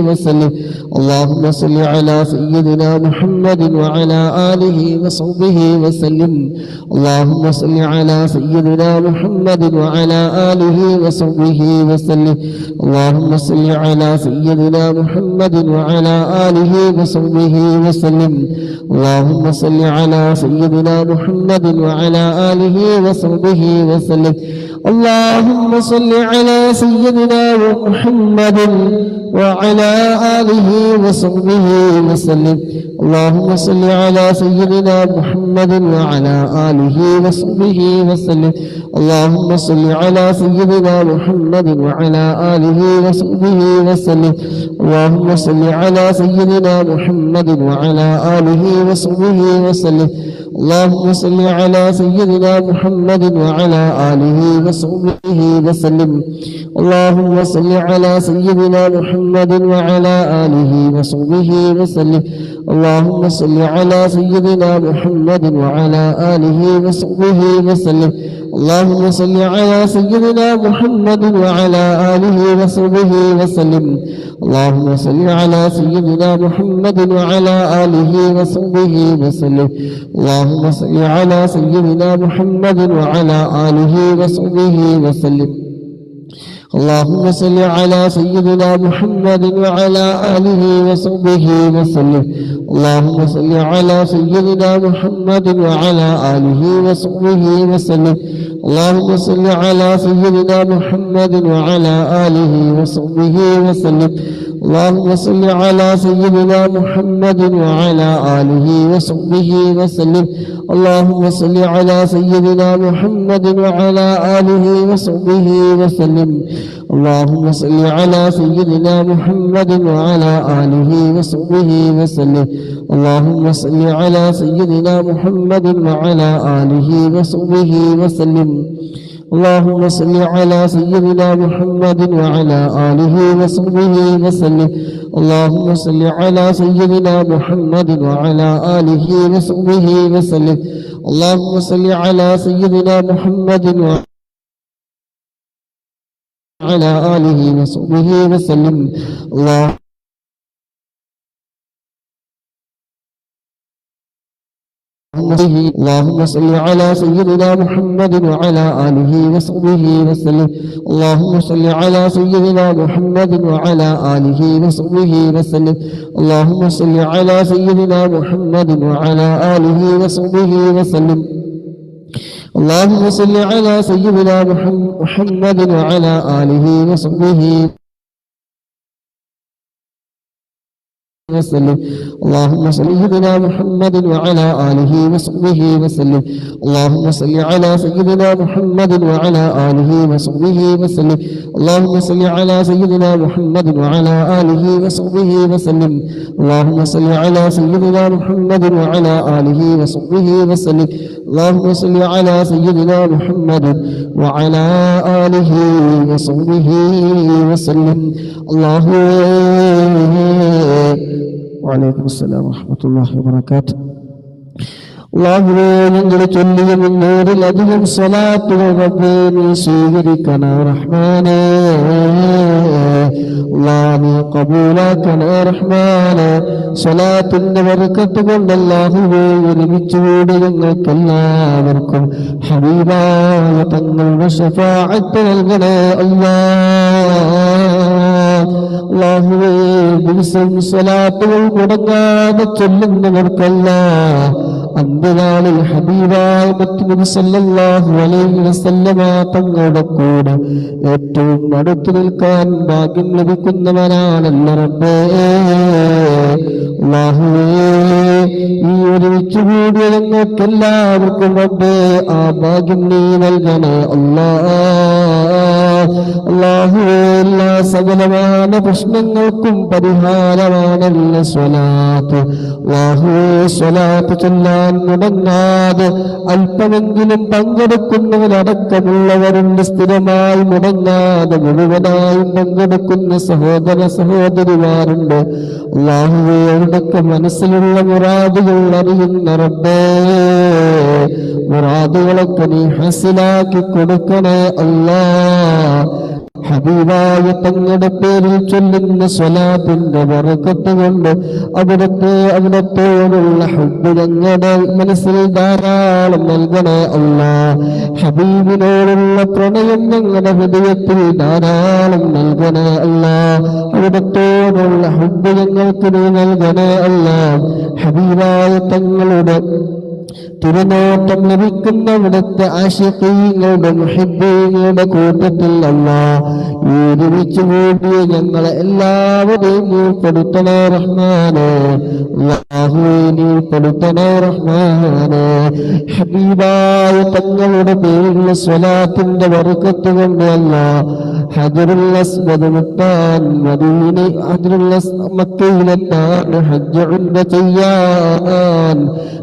وسلم. اللهم صل على سيدنا محمد وعلى آله وصحبه وسلم. اللهم صل على سيدنا محمد وعلى آله وصحبه وسلم. اللهم صل على سيدنا محمد وعلى آله وصحبه وسلم. اللهم صل على سيدنا محمد وعلى آله وصحبه وسلم. اللهم صل على سيدنا محمد وعلى آله وصحبه وسلم. اللهم صل على سيدنا محمد وعلى آله وصحبه وسلم. اللهم صل على سيدنا محمد وعلى آله وصحبه وسلم. اللهم صل على سيدنا محمد وعلى آله وصحبه وسلم. اللهم صل على سيدنا محمد وعلى آله وصحبه وسلم. اللهم صل على سيدنا محمد وعلى آله وصحبه وسلم. اللهم صل على سيدنا محمد وعلى آله وصحبه وسلم. اللهم صل على سيدنا محمد وعلى آله وصحبه وسلم. اللهم صل على سيدنا محمد وعلى آله وصحبه وسلم. اللهم صل على سيدنا محمد وعلى آله وصحبه وسلم. اللهم صل على سيدنا محمد وعلى آله وصحبه وسلم. اللهم صل على سيدنا محمد وعلى آله وصحبه وسلم. اللهم صل على سيدنا محمد وعلى آله وصحبه وسلم. اللهم صل على سيدنا محمد وعلى آله وصحبه وسلم. اللهم صل على سيدنا محمد وعلى آله وصحبه وسلم. اللهم صل على سيدنا محمد وعلى آله وصحبه وسلم. اللهم صل على سيدنا محمد وعلى آله وصحبه وسلم. اللهم صل على سيدنا محمد وعلى آله وصحبه وسلم اللهم صل على سيدنا محمد وعلى آله وصحبه وسلم اللهم صل على سيدنا محمد وعلى آله وصحبه وسلم اللهم صل على سيدنا محمد وعلى آله وصحبه وسلم اللهم صل على سيدنا محمد وعلى آله وصحبه وسلم اللهم صل على سيدنا محمد وعلى آله وصحبه وسلم اللهم صل على سيدنا محمد وعلى آله وصحبه وسلم اللهم صل سيدنا محمد وعلى آله وصحبه وسلم اللهم صل على سيدنا محمد وعلى آله وصحبه وسلم اللهم صل على سيدنا محمد وعلى آله وصحبه وسلم اللهم صل على سيدنا محمد وعلى آله وصحبه وسلم اللهم صل على سيدنا محمد وعلى آله وصحبه وسلم وعليكم السلام ورحمة الله وبركاته اللهم ഞങ്ങൾ ചൊല്ലിയ മുന്നൂറിലധികം സ്വലാത്തുകൾ റബ്ബേ നീ സ്വീകരിക്കണേ റഹ്മാനേ നീ കബൂലാക്കണേ റഹ്മാനേ സ്വലാത്തിന്റെ ബർക്കത്ത് കൊണ്ട് അല്ലാഹുവേ ഒരുമിച്ചുകൂടി ഞങ്ങൾക്കെല്ലാവർക്കും ഹബീബായ തങ്ങളുടെ ശഫാഅത്ത് നൽകണേ അല്ലാഹുവേ ദിവസം സ്വലാത്തുകൾ മുടങ്ങാതെ ചൊല്ലുന്നവർക്കല്ല അന്ത്യനാളിൽ ഹബീബായ മുത്തുനബി സല്ലല്ലാഹു അലൈഹി വസല്ലമ തങ്ങളുടെ കൂടെ ഏറ്റവും അടുത്തു നിൽക്കാൻ ഭാഗ്യം ലഭിക്കുന്നവനാണല്ലോ റബ്ബേ അല്ലാഹുവേ ഈ ഒരുമിച്ച് കൂടിയ ഞങ്ങൾക്കെല്ലാവർക്കും റബ്ബേ ആ ഭാഗ്യം നീ നൽകണേ അല്ലാഹുവേ എല്ലാ സകലമായ പ്രശ്നങ്ങൾക്കും പരിഹാരമാണല്ലോ സ്വലാത്ത് അല്ലാഹുവേ സ്വലാത്ത് ചൊല്ലാൻ മുടങ്ങാതെ അല്പമെങ്കിലും പങ്കെടുക്കുന്നവരടക്കമുള്ളവരുണ്ട് സ്ഥിരമായി മുടങ്ങാതെ മുഴുവനായും പങ്കെടുക്കുന്ന സഹോദര സഹോദരിമാരുണ്ട് അല്ലാഹുവേ അവരുടെയൊക്കെ മനസ്സിലുള്ള മുറാദുകൾ അറിയുന്ന റബ്ബേ മുറാദുകളൊക്കെ നീ ഹാസിലാക്കി കൊടുക്കണേ അല്ലാഹ് ഹബീബായ തങ്ങളുടെ പേരിൽ ചൊല്ലുന്ന സ്വലാത്തിന്റെ ബറക്കത്ത് കൊണ്ട് അവിടത്തോടുള്ള ഹബ്ബ് ഞങ്ങളുടെ മനസ്സിൽ ധാരാളം നൽകണേ അല്ലാഹ് ഹബീബിനോടുള്ള പ്രണയം ഞങ്ങളുടെ ഹൃദയത്തിൽ ധാരാളം നൽകണേ അല്ലാഹ് അവിടത്തോടുള്ള ഹബ്ബ് ഞങ്ങൾക്ക് നീ നൽകണേ അല്ലാഹ് ഹബീബായ തങ്ങളുടെ തിരുനോട്ടം ലഭിക്കുന്ന അവിടുത്തെ ആശിഖീങ്ങളുടെ മുഹിബ്ബീങ്ങളുടെ കൂട്ടത്തിൽ അല്ലാഹ് ഒരുമിച്ച് കൂടിയ ഞങ്ങളെ എല്ലാവരെയും നീ ഉൾപ്പെടുത്തണേ റഹ്മാനേ അല്ലാഹുവേ നീ ഉൾപ്പെടുത്തണേ റഹ്മാനേ ഹബീബായ തങ്ങളുടെ പേരിലുള്ള സ്വലാത്തിന്റെ ബർക്കത്ത് കൊണ്ട് അല്ലാഹ് ഹജറുൽ അസ്വദ് മുത്താൻ മക്കയിലെത്താൻ ഹജ്ജ് ഉംറ ചെയ്യാൻ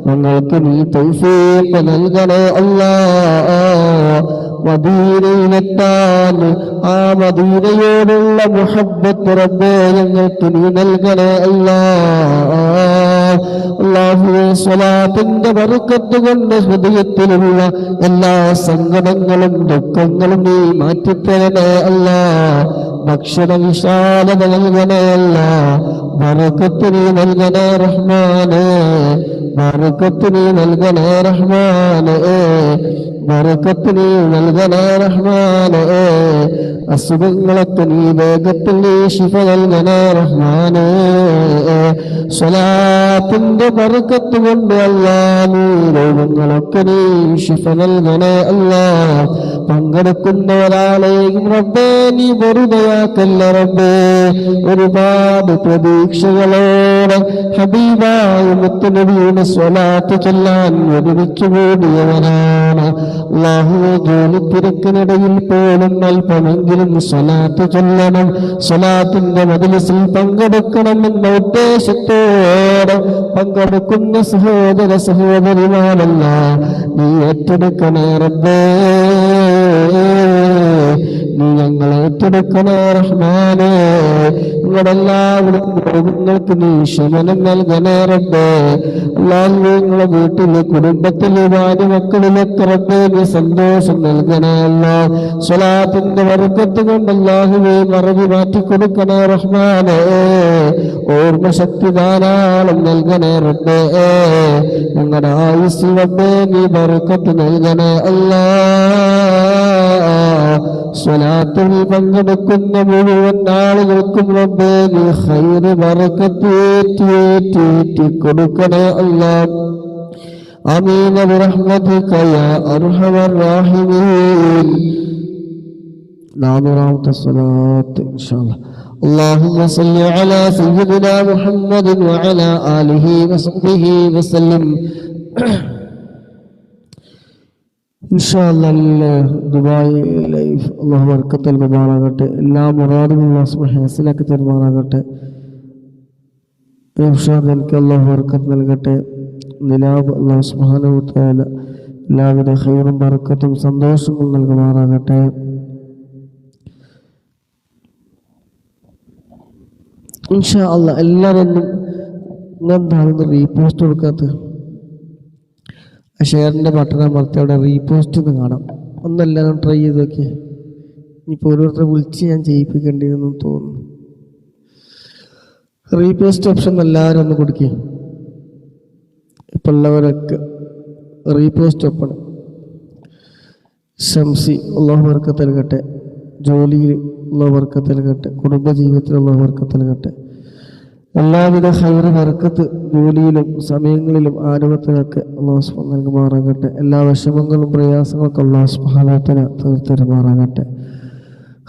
ഞങ്ങൾക്ക് നീ തൗഫീഖ് നൽകണേ അല്ലാഹ് മദീനയിലെത്താൻ ആ മദീനയോടുള്ള മുഹബ്ബത്ത് റബ്ബേ ഞങ്ങൾക്ക് നീ നൽകണേ അല്ലാഹുവേ സ്വലാത്തിന്റെ ബർക്കത്ത് കൊണ്ട് ഹൃദയത്തിലുള്ള എല്ലാ സങ്കടങ്ങളും ദുഃഖങ്ങളും നീ മാറ്റിത്തരണേ അല്ലാഹ് ഭക്ഷണ വിശാലത നൽകണേ അല്ലാഹ് ബർക്കത്ത് നീ നൽകണേ റഹ്മാനേ ബർക്കത്ത് നീ നൽകണേ റഹ്മാനേ ബർക്കത്ത് നീ നൽകണേ റഹ്മാനേ അസുഖങ്ങളൊക്കെ നീ വേഗത്തിൽ നീ ശിഫ നൽകണേ റഹ്മാനേ സ്വലാത്തിന്റെ ബർക്കത്ത് കൊണ്ട് അല്ലാഹ് നീ രോഗങ്ങളൊക്കെ നീ ശിഫ നൽകണേ അല്ലാഹ് പങ്കെടുക്കുന്നവരാളെയും റബ്ബേ നീ വെറുതെയാക്കല്ല റബ്ബേ ഒരുപാട് പ്രതീക്ഷകളോടെ ഹബീബായ മുത്തുനബിയുടെ സ്വലാത്ത് ചൊല്ലാൻ ഒരുമിച്ച് കൂടിയവനാണ് അല്ലാഹുവേ ജോലി തിരക്കിനിടയിൽ പോലും അല്പമെങ്കിലും സ്വലാത്ത് ചൊല്ലണം സ്വലാത്തിന്റെ മജ്‌ലിസിൽ പങ്കെടുക്കണം എന്ന ഉദ്ദേശത്തോടെ പങ്കെടുക്കുന്ന സഹോദര സഹോദരിമാരല്ല നീ ഏറ്റെടുക്കണേ റബ്ബേ നീ ഞങ്ങളെ ഏറ്റെടുക്കണേ റഹ്മാനേ. നിങ്ങളെല്ലാവരും രോഗങ്ങൾക്ക് നീ ശമനം നൽകണേ റബ്ബേ. അല്ലാഹുവേ നിങ്ങളെ വീട്ടിലെ കുടുംബത്തിലെ ഭാര്യ മക്കളിലൊക്കെ റബ്ബേ നീ സന്തോഷം നൽകണേ അല്ലാ. സ്വലാത്തിന്റെ ബർക്കത്ത് കൊണ്ട് അല്ലാഹുവേ മറവി മാറ്റിക്കൊടുക്കണേ റഹ്മാനേ. ഓർമ്മശക്തി ധാരാളം നൽകണേ റബ്ബേ. ഞങ്ങളുടെ ആയുസ്സിൽ റബ്ബേ നീ ബർക്കത്ത് നൽകണേ അല്ലാ. സ്വലാത്തിൽ പങ്കെടുക്കുന്ന മുഴുവൻ ആളുകൾക്കും റബ്ബേ നീ ഖൈർ ബർക്കത്ത് ഏറ്റി കൊടുക്കണേ അല്ലാ. ആമീൻ ബിറഹ്മതിക യാ അർഹമർ റഹീമീൻ. 400ാമത്തെ സ്വലാത്ത് ഇൻഷാ അല്ലാഹ്. اللهم صل على سيدنا محمد وعلى آله وصحبه وسلم. ദുബായ് ലൈഫ് അല്ലാഹു ബർക്കത്ത് നൽകുമാറാകട്ടെ. എല്ലാ മുറാദുകളും അല്ലാഹു ഹാസിലാക്കി തരുമാറാകട്ടെ. എനിക്ക് അല്ലാഹു ബർക്കത്ത് നൽകട്ടെ. നിലാബ് അല്ലാഹു സുബ്ഹാനഹു വ തആല എല്ലാവിധ ഖൈറും ബർക്കത്തും സന്തോഷവും നൽകുമാറാകട്ടെ. ഇൻഷാ അല്ലാഹ് എല്ലാവരും എന്താണ് റീപോസ്റ്റ് കൊടുക്കാത്തത്? ഷെയറിൻ്റെ ബട്ടൺ അമർത്തി അവിടെ റീപോസ്റ്റ് ഒന്ന് കാണാം. ഒന്നെല്ലാവരും ട്രൈ ചെയ്ത് നോക്കി. ഇനിയിപ്പോൾ ഓരോരുത്തരെ വിളിച്ച് ഞാൻ ചെയ്യിപ്പിക്കേണ്ടിയിരുന്നു തോന്നുന്നു. റീപോസ്റ്റ് ഓപ്ഷൻ എല്ലാവരും ഒന്ന് കൊടുക്കുക. ഇപ്പം ഉള്ളവരൊക്കെ റീപോസ്റ്റ് ഓപ്പൺ. ഷംസി അല്ലാഹു ബർക്കത്ത് നൽകട്ടെ. ജോലിയിൽ അല്ലാഹു ബർക്കത്ത് നൽകട്ടെ. കുടുംബജീവിതത്തിൽ അല്ലാഹു ബർക്കത്ത് നൽകട്ടെ. എല്ലാവിധ ഖൈർ ബർക്കത്ത് ജോലിയിലും സമയങ്ങളിലും ആരോഗ്യത്തിലൊക്കെ അല്ലാഹു സുബ്ഹാനഹു നൽകുമാറാകട്ടെ. എല്ലാ വിഷമങ്ങളും പ്രയാസങ്ങളൊക്കെ അല്ലാഹു സുബ്ഹാനഹു തീർത്തരുമാറാകട്ടെ.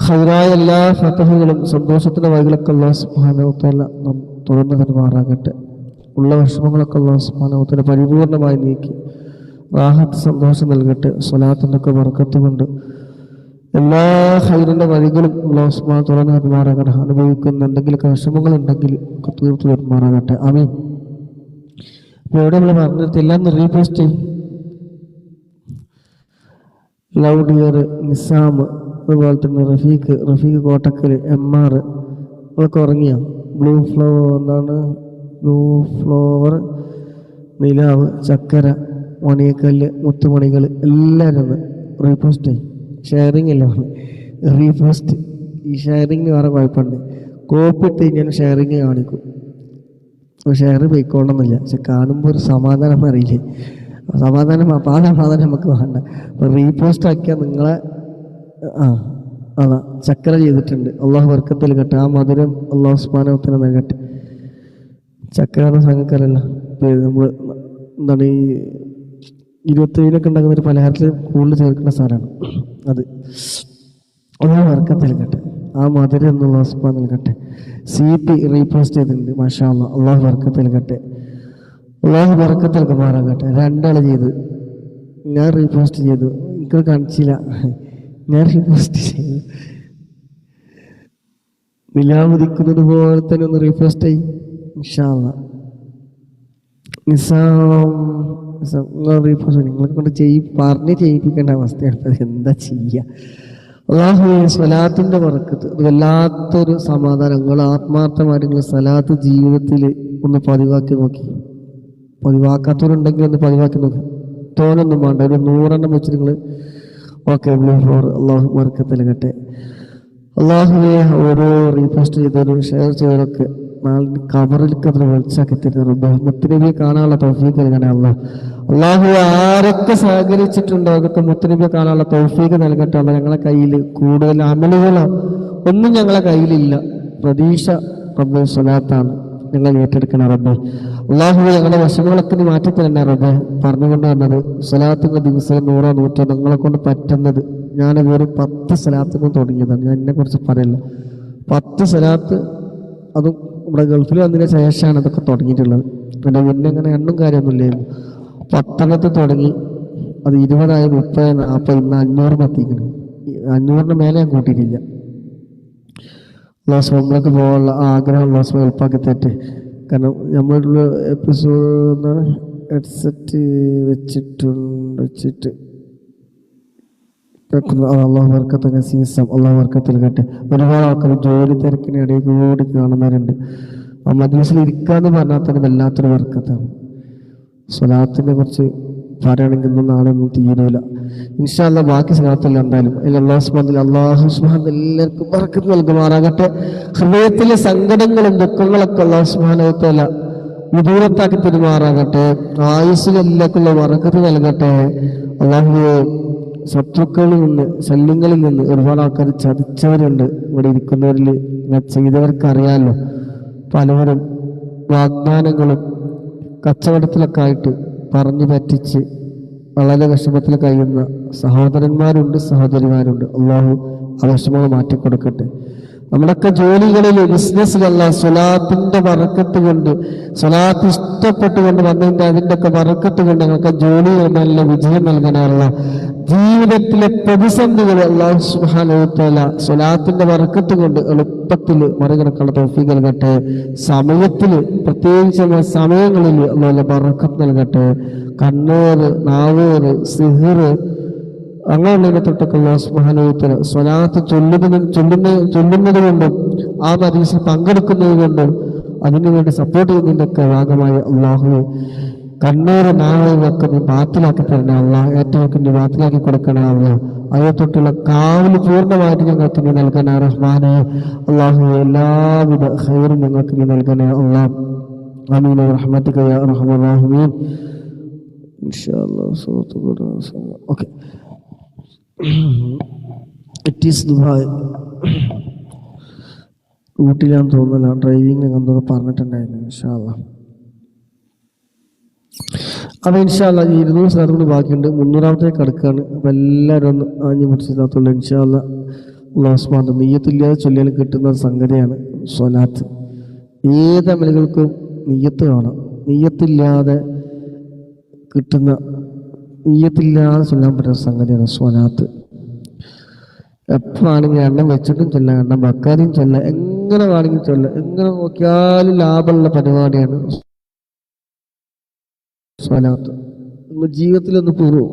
ഖൈറായ എല്ലാ ഫതഹുകളും സന്തോഷത്തിന്റെ വഴികളൊക്കെ അല്ലാഹു സുബ്ഹാനഹു തുറന്നു തരുമാറാകട്ടെ. ഉള്ള വിഷമങ്ങളൊക്കെ അല്ലാഹു സുബ്ഹാനഹു പരിപൂർണമായി നീക്കി റാഹത്ത് സന്തോഷം നൽകട്ടെ. സ്വലാത്തിൻ്റെ ഒക്കെ ബർക്കത്ത് കൊണ്ട് എല്ലാ ഖൈറിന്റെ വഴികളും അല്ലാഹു സുബ്ഹാനഹു തുറന്നു തരുമാറാകട്ടെ. അനുഭവിക്കുന്ന എന്തെങ്കിലുമൊക്കെ വിഷമങ്ങളുണ്ടെങ്കിൽ ഒക്കെ തീർത്തു തരുമാറാകട്ടെ. ആമീൻ. അപ്പോൾ എവിടെ നമ്മൾ പറഞ്ഞിട്ട് എല്ലാം റീപോസ്റ്റ് ചെയ്യും. ലൗഡിയർ, നിസാം, അതുപോലെ തന്നെ റഫീഖ് കോട്ടക്കൽ, MR അതൊക്കെ ഉറങ്ങിയ ബ്ലൂ ഫ്ലവർ, നിലാവ്, ചക്കര, മണിയക്കല്ല്, മുത്തുമണികൾ എല്ലാവരും റീപോസ്റ്റ് ചെയ്യും. ഷെയറിങ് അല്ല റീപോസ്റ്റ്. ഈ ഷെയറിങ്ങിന് വേറെ കുഴപ്പമുണ്ട്. കോപ്പി ഇട്ട് ഞാൻ ഷെയറിങ് കാണിക്കും. ഷെയർ പോയിക്കോളണമെന്നില്ല. പക്ഷെ കാണുമ്പോൾ ഒരു സമാധാനം അറിയില്ലേ. സമാധാനം നമുക്ക് വേണ്ട. അപ്പോൾ റീപോസ്റ്റ് ആക്കിയാൽ നിങ്ങളെ അതാ ചക്കര ചെയ്തിട്ടുണ്ട്. അല്ലാഹു ബർക്കത്ത് നൽകട്ടെ. ആ മധുരം അല്ലാഹു സുബ്ഹാനഹു വ തആല നൽകട്ടെ. ചക്കര എന്ന സംഘക്കാരല്ല, നമ്മൾ എന്താണ് ഈ 27 ഉണ്ടാക്കുന്ന ഒരു പലഹാരത്തിൽ കൂടുതൽ ചേർക്കുന്ന സാധനമാണ് അത്. അല്ലാഹു ബർക്കത്ത് നൽകട്ടെ. ആ മധുരം എന്നുള്ള അല്ലാഹു സുബ്ഹാനഹു നൽകട്ടെ. CP റീപോസ്റ്റ് ചെയ്തിട്ടുണ്ട്. മാഷാ അല്ലാഹ്. അല്ലാഹു ബർക്കത്ത് നൽകട്ടെ. അല്ലാഹു ബർക്കത്ത് നൽകുമാറാകട്ടെ. 2 ആൾ ചെയ്തു. ഞാൻ റീപോസ്റ്റ് ചെയ്തു. എനിക്ക് കാണിച്ചില്ല. ഞാൻ റീപോസ്റ്റ് ചെയ്തു. നിലാവുദിക്കുന്നത് പോലെ തന്നെ ഒന്ന് റീപോസ്റ്റ് ചെയ്യും ഇൻഷാ അല്ലാഹ്. നിങ്ങളെ കൊണ്ട് ചെയ്യിപ്പിക്കേണ്ട അവസ്ഥയാണ്. എന്താ ചെയ്യുക? അല്ലാഹുവേ സ്വലാത്തിന്റെ ബർക്കത്ത്, അത് വല്ലാത്തൊരു സമാധാനം. നിങ്ങൾ ആത്മാർത്ഥമായിട്ട് നിങ്ങൾ സ്വലാത്ത് ജീവിതത്തിൽ ഒന്ന് പതിവാക്കി നോക്കി. പതിവാക്കാത്തവരുണ്ടെങ്കിൽ ഒന്ന് പതിവാക്കി നോക്കി. തോനൊന്നും വേണ്ട. ഒരു 100 വെച്ചിട്ട് നിങ്ങൾ ഓക്കെ ബ്ലൂ ഫ്ലോർ അല്ലാഹു ബർക്കത്ത് നൽകട്ടെ. അല്ലാഹുവേ ഓരോ റീപോസ്റ്റ് ചെയ്തവരും ഷെയർ ചെയ്തവരൊക്കെ നാളെ ഖബറിലേക്ക് അതിന് വെളിച്ചാക്കി തരുന്ന മുത്തുനബിയെ കാണാനുള്ള തൗഫീഖ് നൽകണേ അല്ലാഹ്. അല്ലാഹു ആരൊക്കെ സഹകരിച്ചിട്ടുണ്ടോ അതൊക്കെ മുത്തുനബിയെ കാണാനുള്ള തൗഫീഖ് നൽകട്ടെ അല്ലാഹ്. ഞങ്ങളെ കയ്യിൽ കൂടുതൽ അമലുകളോ ഒന്നും ഞങ്ങളെ കയ്യിലില്ല. പ്രതീക്ഷ റബ്ബേ സ്വലാത്താണ്. ഞങ്ങൾ ഏറ്റെടുക്കണം റബ്ബേ. അല്ലാഹുവേ ഞങ്ങളുടെ വശങ്ങളൊക്കെ നീ മാറ്റിത്തരണേ റബ്ബേ. പറഞ്ഞുകൊണ്ട് വന്നത് സ്വലാത്തിന്റെ ദിവസം 100 100 നിങ്ങളെ കൊണ്ട് പറ്റുന്നത്. ഞാൻ വെറും 10 സ്വലാത്തിനും തുടങ്ങിയതാണ്. ഞാൻ എന്നെ കുറിച്ച് പറയില്ല. 10 സ്വലാത്ത് അതും ഇവിടെ ഗൾഫിൽ വന്നതിന് ശേഷമാണ് അതൊക്കെ തുടങ്ങിയിട്ടുള്ളത്. എൻ്റെ മുന്നേ അങ്ങനെ എണ്ണും കാര്യമൊന്നുമില്ലായിരുന്നു. 10 തുടങ്ങി. അത് 20, 30, 40, ഇന്ന് 500 എത്തിക്കണം. 500 മേലെ ഞാൻ കൂട്ടിയിട്ടില്ല. നമ്മളൊക്കെ പോകാനുള്ള ആഗ്രഹം എളുപ്പമാക്കി തെറ്റ്. കാരണം നമ്മളുള്ള എപ്പിസോഡ് ഹെഡ്സെറ്റ് വെച്ചിട്ട് അള്ളാഹു ബർക്കത്ത് നസീസം അള്ളാഹു ബർക്കത്ത് നൽകട്ടെ. ഒരുപാട് ആൾക്കാർ ജോലി തിരക്കിന് ഇടയിൽ കൂടി കാണുന്നവരുണ്ട്. ആ മജ്‌ലിസിൽ ഇരിക്കാന്ന് പറഞ്ഞാൽ തന്നെ വല്ലാത്തൊരു ബർക്കത്താണ്. സ്വലാത്തിനെ കുറിച്ച് പറയുകയാണെങ്കിൽ ഒന്നും നാളെ ഒന്നും തീരൂല. ഇൻഷാ അല്ലാഹ് ബാക്കി സ്വലാത്തല്ല എന്തായാലും അല്ലാഹു സുബ്ഹാനഹു എല്ലാവർക്കും ബർക്കത്ത് നൽകുമാറാകട്ടെ. ഹൃദയത്തിലെ സങ്കടങ്ങളും ദുഃഖങ്ങളൊക്കെ അല്ലാഹു സുബ്ഹാനഹു വ തആല വിദൂരത്താക്കി തരുമാറാകട്ടെ. ആയുസ്സിൽ എല്ലാവർക്കുള്ള ബർക്കത്ത് നൽകട്ടെ. അല്ലാഹുവേ, ശത്രുക്കളിൽ നിന്ന് ശല്യങ്ങളിൽ നിന്ന് ഒരുപാട് ആൾക്കാർ ചതിച്ചവരുണ്ട്. ഇവിടെ ഇരിക്കുന്നവരിൽ ചെയ്തവർക്ക് അറിയാമല്ലോ. പലവരും വാഗ്ദാനങ്ങളും കച്ചവടത്തിലൊക്കെ ആയിട്ട് പറഞ്ഞു പറ്റിച്ച് വളരെ വിഷമത്തിൽ കഴിയുന്ന സഹോദരന്മാരുണ്ട്, സഹോദരിമാരുണ്ട്. അള്ളാഹു ആ വിഷമങ്ങൾ മാറ്റിക്കൊടുക്കട്ടെ. നമ്മുടെയൊക്കെ ജോലികളിൽ ബിസിനസ്സിലല്ല സ്വലാത്തിന്റെ ബറക്കത്ത് കൊണ്ട്, സ്വലാത്ത് ഇഷ്ടപ്പെട്ടുകൊണ്ട് വന്നതിന്റെ അതിൻ്റെയൊക്കെ ബറക്കത്ത് കൊണ്ട് ഞങ്ങൾക്ക് ജോലി നല്ല വിജയം നൽകാനുള്ള ജീവിതത്തിലെ പ്രതിസന്ധികൾ അല്ലാഹു സുബ്ഹാനഹു വ തആല സ്വലാത്തിന്റെ ബറക്കത്ത് കൊണ്ട് എളുപ്പത്തിൽ മറികടക്കാനുള്ള തൗഫീഖ് നൽകട്ടെ. സമയത്തിൽ പ്രത്യേകിച്ച് സമയങ്ങളിൽ അല്ലാഹു ബറക്കത്ത് നൽകട്ടെ. കണ്ണൂറ്, നാവൂറ്, സിഹിർ അങ്ങനെയുള്ളതിനെ തൊട്ടൊക്കെ അല്ലാഹു സുബ്ഹാനഹു വ തആല സ്വലാത്ത് ചൊല്ലുന്നത് കൊണ്ടും ആ മജ്‌ലിസിൽ പങ്കെടുക്കുന്നത് കൊണ്ടും അതിനുവേണ്ടി സപ്പോർട്ട് ചെയ്യുന്നതിൻ്റെ ഒക്കെ ഭാഗമായി അള്ളാഹു കണ്ണൂർ നാളെയൊക്കെ നീ ബാത്തിലാക്കി തരണേ അള്ളാഹ്. ഏറ്റവും നീ ബാത്തിലാക്കി കൊടുക്കണേ അള്ളാഹ്. അതിനെ തൊട്ടുള്ള കാവല് പൂർണ്ണമായിട്ട് ഞങ്ങൾക്ക് നീ നൽകണേ റഹ്മാനെ. അള്ളാഹു എല്ലാവിധ ഖൈറും ഞങ്ങൾക്ക് നീ നൽകണേ അള്ളാഹ്. ആമീൻ റഹ്മതിക യാ അർഹമർ റഹീമീൻ. ഇൻഷാ അല്ലാഹ് ഓക്കേ. It is Dubai. ഊട്ടിലാന്ന് തോന്നുന്നില്ല, ഡ്രൈവിംഗ് എന്തോ പറഞ്ഞിട്ടുണ്ടായിരുന്നു. ഇൻഷാ അല്ലാഹ്. അപ്പോൾ ഇൻഷാ അല്ലാഹ് 200 സ്ഥലത്ത് കൂടി ബാക്കിയുണ്ട്. 300ാമത്തേക്ക് കിടക്കുകയാണ്. അപ്പോൾ എല്ലാവരും ഒന്ന് ആഞ്ഞു പിടിച്ചില്ലാത്തുള്ളൂ. ഇൻഷാ അല്ലാഹ് അല്ലാഹു സുബ്ഹാനഹു നിയ്യത്തില്ലാതെ ചൊല്ലിയാൽ കിട്ടുന്ന ഒരു സംഗതിയാണ് സ്വലാത്ത്. ഏത് അമലുകൾക്കും നിയ്യത്ത് കാണാം. നിയ്യത്തില്ലാതെ കിട്ടുന്ന, നിയ്യത്തില്ലാതെ ചൊല്ലാൻ പറ്റുന്ന സംഗതിയാണ് സ്വലാത്ത്. എപ്പോഴാണെങ്കിൽ എണ്ണം വെച്ചിട്ടും ചൊല്ലാം, എണ്ണം വെക്കാതെയും ചൊല്ലാം, എങ്ങനെ വേണമെങ്കിൽ ചൊല്ലാം. എങ്ങനെ നോക്കിയാലും ലാഭമുള്ള പരിപാടിയാണ് സ്വലാത്ത്. നിങ്ങൾ ജീവിതത്തിലൊന്ന് പൂർവ്വം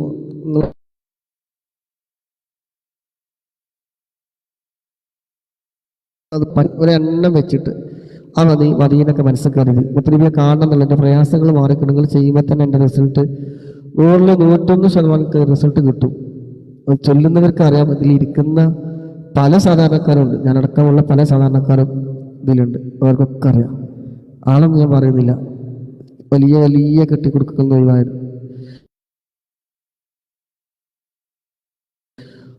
അത് ഒരെണ്ണം വെച്ചിട്ട് ആ മദീനൊക്കെ മനസ്സിൽ കരുതി മുത്തനബിയെ കാണണം എന്നുള്ള എൻ്റെ പ്രയാസങ്ങൾ മാറിക്കിടങ്ങൾ ചെയ്യുമ്പോൾ തന്നെ എൻ്റെ റിസൾട്ട് 101% റിസൾട്ട് കിട്ടും. ചൊല്ലുന്നവർക്ക് അറിയാം. ഇതിലിരിക്കുന്ന പല സാധാരണക്കാരുണ്ട്, ഞാനടക്കമുള്ള പല സാധാരണക്കാരും ഇതിലുണ്ട്. അവർക്കൊക്കെ അറിയാം. ആളൊന്നും ഞാൻ പറയുന്നില്ല. വലിയ വലിയ കെട്ടിക്കൊടുക്കുന്ന ഒഴിവായിരുന്നു.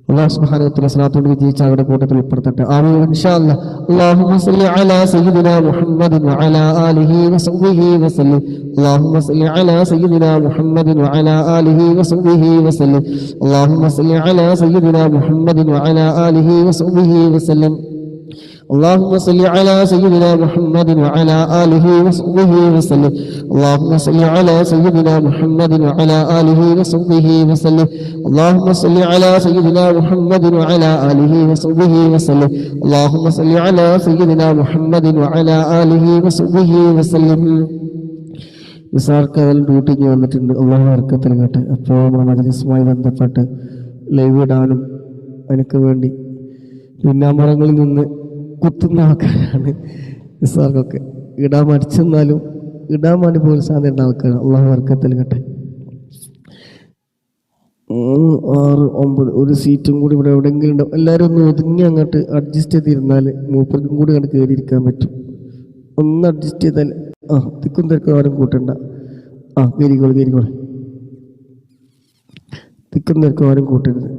അല്ലാഹു സുബ്ഹാനഹു വ തആല സ്വലാത്തോട് വിജയിച്ച അവരുടെ കൂട്ടത്തിൽ ഉൾപ്പെടുത്തട്ടെ. ആമീൻ ഇൻഷാ അല്ലാഹ്. അല്ലാഹുമ്മ സ്വല്ലി അലാ സയ്യിദിനാ മുഹമ്മദിൻ വഅലാ ആലിഹി വസഹ്ബിഹി വസല്ലം. അല്ലാഹുമ്മ സ്വല്ലി അലാ സയ്യിദിനാ മുഹമ്മദിൻ വഅലാ ആലിഹി വസഹ്ബിഹി വസല്ലം. അല്ലാഹുമ്മ സ്വല്ലി അലാ സയ്യിദിനാ മുഹമ്മദിൻ വഅലാ ആലിഹി വസഹ്ബിഹി വസല്ലം. اللهم صل على سيدنا محمد وعلى آله وصحبه وسلم. اللهم صل على سيدنا محمد وعلى آله وصحبه وسلم. اللهم صل على سيدنا محمد وعلى آله وصحبه وسلم. اللهم صل على سيدنا محمد وعلى آله وصحبه وسلم. നിസാർക്ക് ഡ്യൂട്ടിക്ക് വന്നിട്ടുണ്ട്. അള്ളാഹു ബർക്കത്ത് നൽകട്ടെ. അപ്പോൾ നമ്മുടെ മജ്‌ലിസുമായി ബന്ധപ്പെട്ട് ലൈവ് ഇടാനും എനിക്ക് വേണ്ടി പിന്നാമ്പുറങ്ങളിൽ നിന്ന് കുത്തുന്ന ആൾക്കാരാണ് നിസാർക്കൊക്കെ. ഇടാൻ മടിച്ചെന്നാലും ഇടാൻ വേണ്ടി പ്രോത്സാഹനം ആൾക്കാരാണ്. അള്ളാഹു ബർക്കത്ത് നൽകട്ടെ. 6, 9 ഒരു സീറ്റും കൂടി ഇവിടെ എവിടെയെങ്കിലും ഉണ്ടാവും. എല്ലാവരും ഒന്ന് ഒതുങ്ങി അങ്ങോട്ട് അഡ്ജസ്റ്റ് ചെയ്തിരുന്നാൽ മൂപ്പർക്കും കൂടി അങ്ങോട്ട് കയറിയിരിക്കാൻ പറ്റും. ഒന്ന് അഡ്ജസ്റ്റ് ചെയ്താൽ തിക്കും തിരക്കും ആരും കൂട്ടണ്ട. കയറിക്കോളെ. തിക്കും തിരക്കും ആരും കൂട്ടരുത്.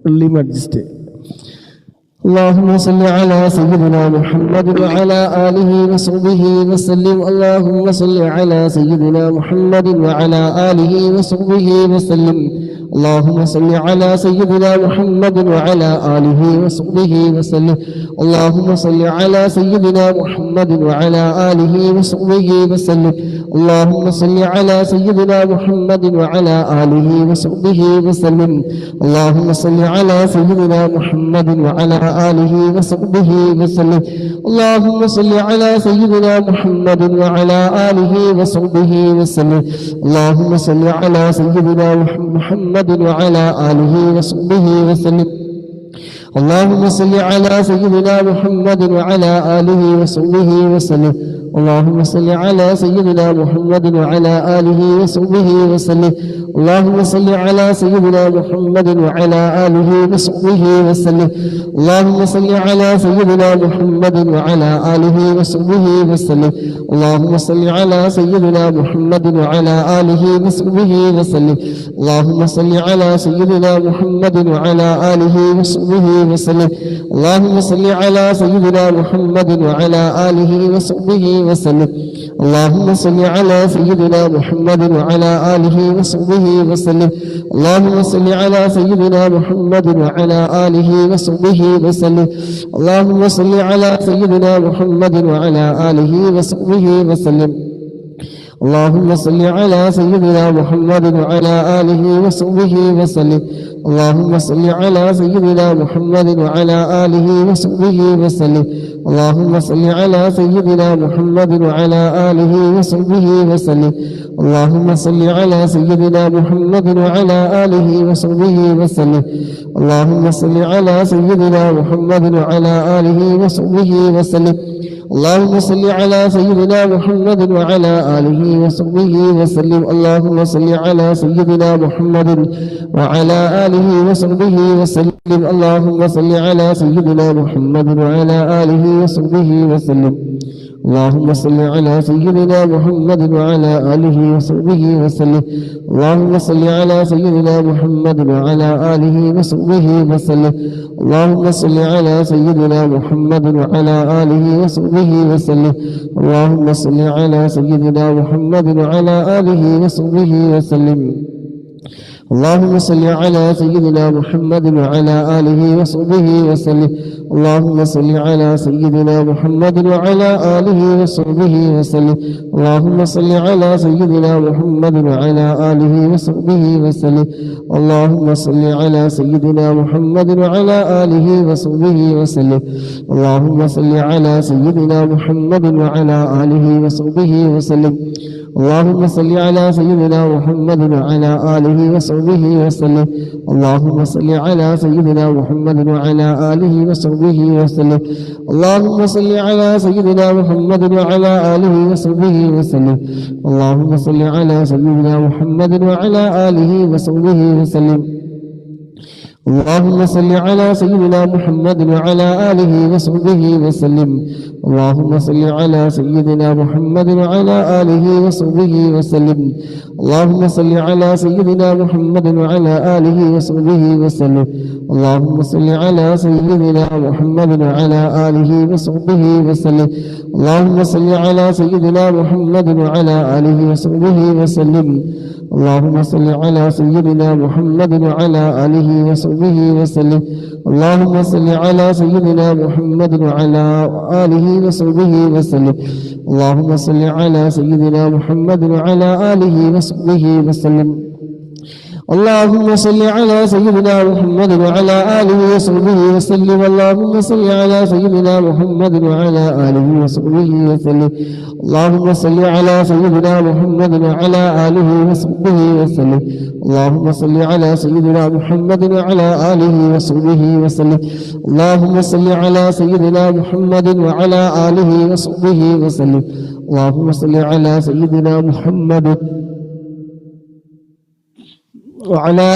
ഉള്ളിയും അഡ്ജസ്റ്റ്. اللهم صل على سيدنا محمد وعلى آله وصحبه وسلم. اللهم صل على سيدنا محمد وعلى آله وصحبه وسلم. اللهم صل على سيدنا محمد وعلى آله وصحبه وسلم. اللهم صل على سيدنا محمد وعلى آله وصحبه وسلم. اللهم صل على سيدنا محمد وعلى آله وصحبه وسلم. اللهم صل على سيدنا محمد وعلى آله وصحبه وسلم. اللهم صل على سيدنا محمد وعلى آله وصحبه وسلم. اللهم صل على سيدنا محمد محمد وعلى آله وصحبه وسلم. اللهم صل على سيدنا محمد وعلى آله وصحبه وسلم. اللهم صل على سيدنا محمد وعلى آله وصحبه وسلم. اللهم صل على سيدنا محمد وعلى آله وصحبه وسلم. اللهم صل على سيدنا محمد وعلى آله وصحبه وسلم. اللهم صل على سيدنا محمد وعلى آله وصحبه وسلم. اللهم صل على سيدنا محمد وعلى آله وصحبه وسلم. اللهم صل على سيدنا محمد وعلى آله وصحبه وسلم. اللهم صل على سيدنا محمد وعلى آله وصحبه وسلم. اللهم صل على سيدنا محمد وعلى آله وصحبه وسلم. اللهم صل على سيدنا محمد وعلى آله وصحبه وسلم. اللهم صل على سيدنا محمد وعلى آله وصحبه وسلم. اللهم صل على سيدنا محمد وعلى آله وصحبه وسلم. اللهم صل على سيدنا محمد وعلى آله وصحبه وسلم. اللهم صل على سيدنا محمد وعلى آله وصحبه وسلم. اللهم صل على سيدنا محمد وعلى آله وصحبه وسلم. اللهم صل على سيدنا محمد وعلى آله وصحبه وسلم. اللهم صل على سيدنا محمد وعلى آله وصحبه وسلم. اللهم صل على سيدنا محمد وعلى آله وصحبه وسلم. اللهم صل على سيدنا محمد وعلى آله وصحبه وسلم. اللهم صل على سيدنا محمد وعلى آله وصحبه وسلم. اللهم صل على سيدنا محمد وعلى آله وصحبه وسلم. اللهم صل على سيدنا محمد وعلى آله وصحبه وسلم. اللهم صل على سيدنا محمد وعلى آله وصحبه وسلم. اللهم صل على سيدنا محمد وعلى آله وصحبه وسلم. اللهم صل على سيدنا محمد وعلى آله وصحبه وسلم. اللهم صل على سيدنا محمد وعلى آله وصحبه وسلم. اللهم صل على سيدنا محمد وعلى آله وصحبه وسلم. اللهم صل على سيدنا محمد وعلى آله وصحبه وسلم. اللهم صل على سيدنا محمد وعلى آله وصحبه وسلم. اللهم صل على سيدنا محمد وعلى آله وصحبه وسلم. اللهم صل على سيدنا محمد وعلى آله وصحبه وسلم. اللهم صل على سيدنا محمد وعلى آله وصحبه وسلم. اللهم صل على سيدنا محمد وعلى آله وصحبه وسلم. اللهم صل على سيدنا محمد وعلى آله وصحبه وسلم. اللهم صل على سيدنا محمد وعلى آله وصحبه وسلم. اللهم صل على سيدنا محمد وعلى آله وصحبه وسلم. اللهم صل على سيدنا محمد وعلى آله وصحبه وسلم. اللهم صل على سيدنا محمد وعلى آله وصحبه وسلم. اللهم صل على سيدنا محمد وعلى آله وصحبه وسلم. اللهم صل على سيدنا محمد وعلى آله وصحبه وسلم. اللهم صل على سيدنا محمد وعلى آله وصحبه وسلم. اللهم صل على سيدنا محمد وعلى آله وصحبه وسلم. اللهم صل على سيدنا محمد وعلى آله وصحبه وسلم. اللهم صل على سيدنا محمد وعلى آله وصحبه وسلم. اللهم صل على سيدنا محمد وعلى آله وصحبه وسلم. اللهم صل على سيدنا محمد وعلى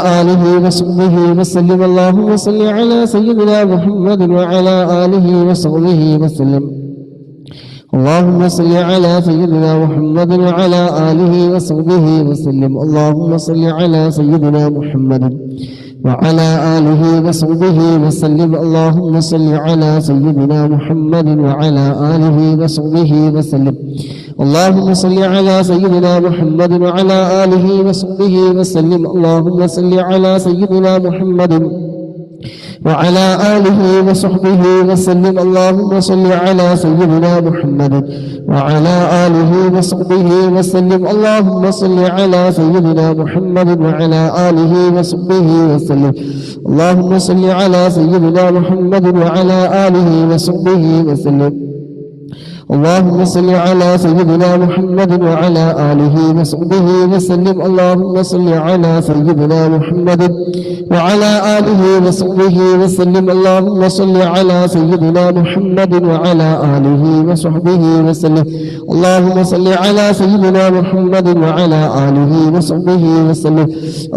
آله وصحبه وسلم. اللهم صل على سيدنا محمد وعلى آله وصحبه وسلم. اللهم صل على سيدنا محمد وعلى آله وصحبه وسلم. اللهم صل على سيدنا محمد وعلى آله وصحبه وسلم. اللهم صل على سيدنا محمد وعلى آله وصحبه وسلم. اللهم صل على سيدنا محمد وعلى آله وصحبه وسلم. اللهم صل على سيدنا محمد وعلى آله وصحبه وسلم. اللهم صل على سيدنا محمد وعلى آله وصحبه وسلم. اللهم صل على سيدنا محمد وعلى آله وصحبه وسلم. اللهم صل على سيدنا محمد وعلى آله وصحبه وسلم. اللهم صل على سيدنا محمد وعلى آله وصحبه وسلم. اللهم صل على سيدنا محمد وعلى آله وصحبه وسلم. اللهم صل على سيدنا محمد وعلى آله وصحبه وسلم.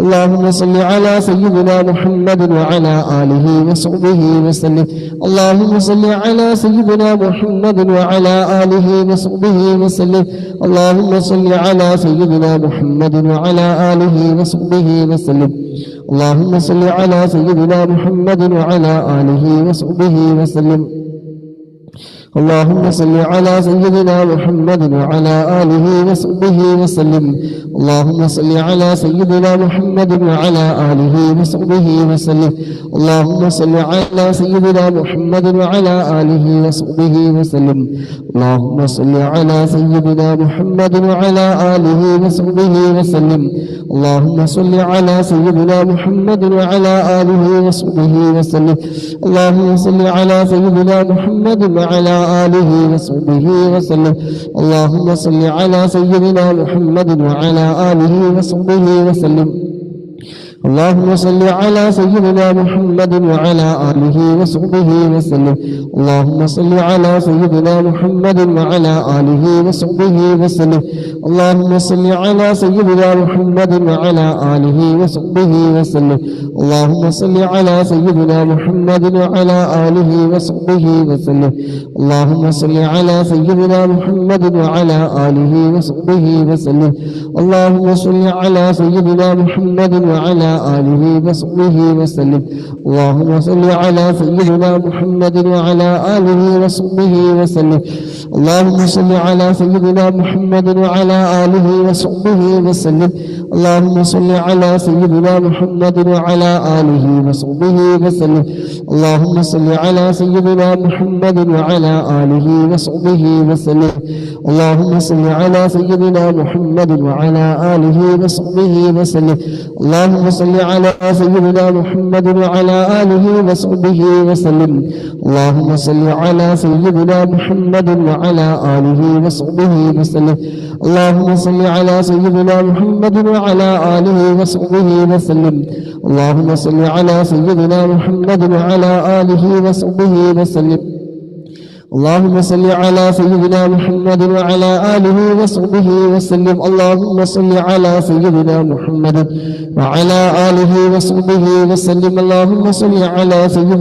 اللهم صل على سيدنا محمد وعلى آله وصحبه وسلم. اللهم صل على سيدنا محمد وعلى آله وصحبه وسلم. اللهم صل على سيدنا محمد وعلى آله وصحبه وسلم. اللهم صل على سيدنا محمد وعلى آله وصحبه وسلم. اللهم صل على سيدنا محمد وعلى آله وصحبه وسلم. اللهم صل على سيدنا محمد وعلى آله وصحبه وسلم. اللهم صل على سيدنا محمد وعلى آله وصحبه وسلم. اللهم صل على سيدنا محمد وعلى آله وصحبه وسلم. اللهم صل على سيدنا محمد وعلى آله وصحبه وسلم. اللهم صل على سيدنا محمد وعلى آله وصحبه وسلم. اللهم صل على سيدنا محمد وعلى آله وصحبه وسلم. اللهم صل على سيدنا محمد وعلى آله وصحبه وسلم. اللهم صل على سيدنا محمد وعلى آله وصحبه وسلم. اللهم صل على سيدنا محمد وعلى آله وصحبه وسلم. اللهم صل على سيدنا محمد وعلى آله وصحبه وسلم. اللهم صل على سيدنا محمد وعلى آله وصحبه وسلم. اللهم صل على سيدنا محمد وعلى آله وصحبه وسلم. اللهم صل على سيدنا محمد وعلى آله وصحبه وسلم. اللهم صل على سيدنا محمد وعلى آله وصحبه وسلم. اللهم صل على سيدنا محمد وعلى آله وصحبه وسلم. اللهم صل على سيدنا محمد وعلى آله وصحبه وسلم. اللهم صل على سيدنا محمد وعلى آله وصحبه وسلم. اللهم صل على سيدنا محمد وعلى آله وصحبه وسلم. اللهم صل على سيدنا محمد وعلى آله وصحبه وسلم. اللهم صل على سيدنا محمد وعلى آله وصحبه وسلم. اللهم صل على سيدنا محمد وعلى آله وصحبه وسلم. اللهم صل على سيدنا محمد وعلى آله وصحبه وسلم. اللهم صل على سيدنا محمد وعلى آله وصحبه وسلم. اللهم صل على سيدنا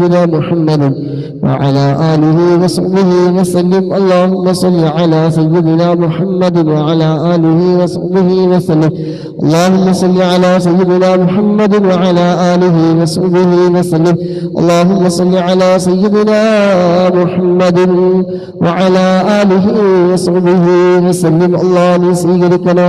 محمد وعلى آله وصحبه وسلم. اللهم صل على سيدنا محمد وعلى آله وصحبه وسلم. اللهم صل على سيدنا محمد وعلى آله وصحبه وسلم. اللهم صل على سيدنا محمد وعلى آله وصحبه وسلم. الله സ്വീകരിക്കണേ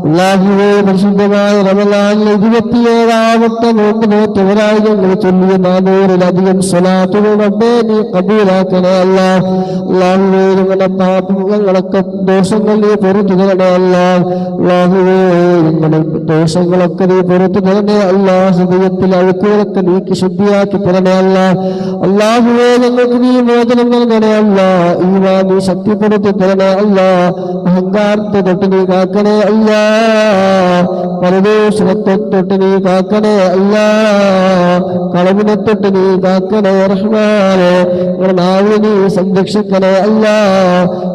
അല്ലാഹുവേ, പരിശുദ്ധമായ റമളാനിലെ 27-ാമത്തെ നോമ്പ് നോറ്റവരായി ഞങ്ങൾ ചൊല്ലിയ 400-ലധികം സ്വലാത്തുകൾ റബ്ബേ നീ കബൂലാക്കണേ അല്ലാഹുവേ, ഞങ്ങളുടെ പാപങ്ങളൊക്കെ ദോഷങ്ങൾ നീ പുറത്തു തരണേ അല്ലാഹുവേ, ഞങ്ങളുടെ ദോഷങ്ങളൊക്കെ നീ പുറത്തു തരണേ ഹൃദയത്തിൽ അഴുക്കുകളൊക്കെ നീക്കി ശുദ്ധിയാക്കി തരണേ അല്ലാഹുവേ, ഞങ്ങൾക്ക് നീ മോചനം നൽകണേ ഈമാൻ ശക്തിപ്പെടുത്തി തരണേ അഹങ്കാരത്തെ തൊട്ട് നീ കാക്കണേ പരദൂഷണത്തെ തൊട്ട് നീ കാക്കണേ കളവിനെ തൊട്ട് നീ കാക്കണേ റഹ്മാനേ, നാവിനെ നീ സംരക്ഷിക്കണേ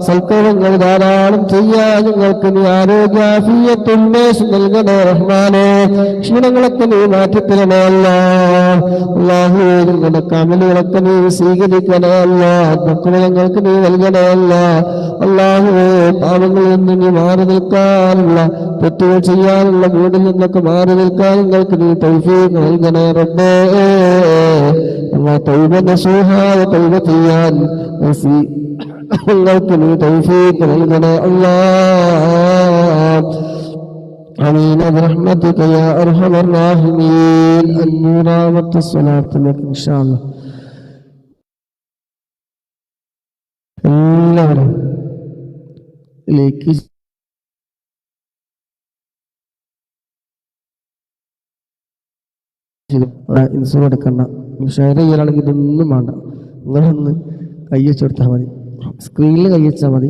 സൽക്കർമ്മങ്ങൾ ധാരാളം ചെയ്യാൻ ഞങ്ങൾക്ക് നീ ആരോഗ്യാഫിയത്ത് ഉന്മേഷം നൽകണേ റഹ്മാനേ, ക്ഷീണങ്ങളൊക്കെ നീ മാറ്റിത്തരണേ അല്ലാഹുവേ, ഞങ്ങളുടെ കമലുകളൊക്കെ നീ സ്വീകരിക്കണേ മക്കളെ ഞങ്ങൾക്ക് നീ നൽകണേ അല്ലാഹുവേ, പാപങ്ങളിൽ നിന്ന് നീ മാറി നിൽക്കാനുള്ള തെറ്റുകൾ ചെയ്യാനുള്ള വീടിൽ നിന്നൊക്കെ മാറി നിൽക്കാൻ ഞങ്ങൾക്ക് നീ തൗഫീഖ് നൽകണേ റബ്ബേ. തൗബ നസൂഹായ തൗബ ചെയ്യാൻ ഞങ്ങൾക്ക് നീ തൗഫീഖ് നൽകണേ آمين برحمتك يا أرحم الراحمين. النورة الصلاة لك إن شاء الله. എല്ലാവരും ഇൻസുർ എടുക്കണ്ട, ഷെയർ ചെയ്യാനാണെങ്കിൽ ഇതൊന്നും വേണ്ട, നിങ്ങളൊന്ന് കൈ വെച്ചെടുത്താൽ മതി. സ്ക്രീനിൽ കൈവച്ചാൽ മതി.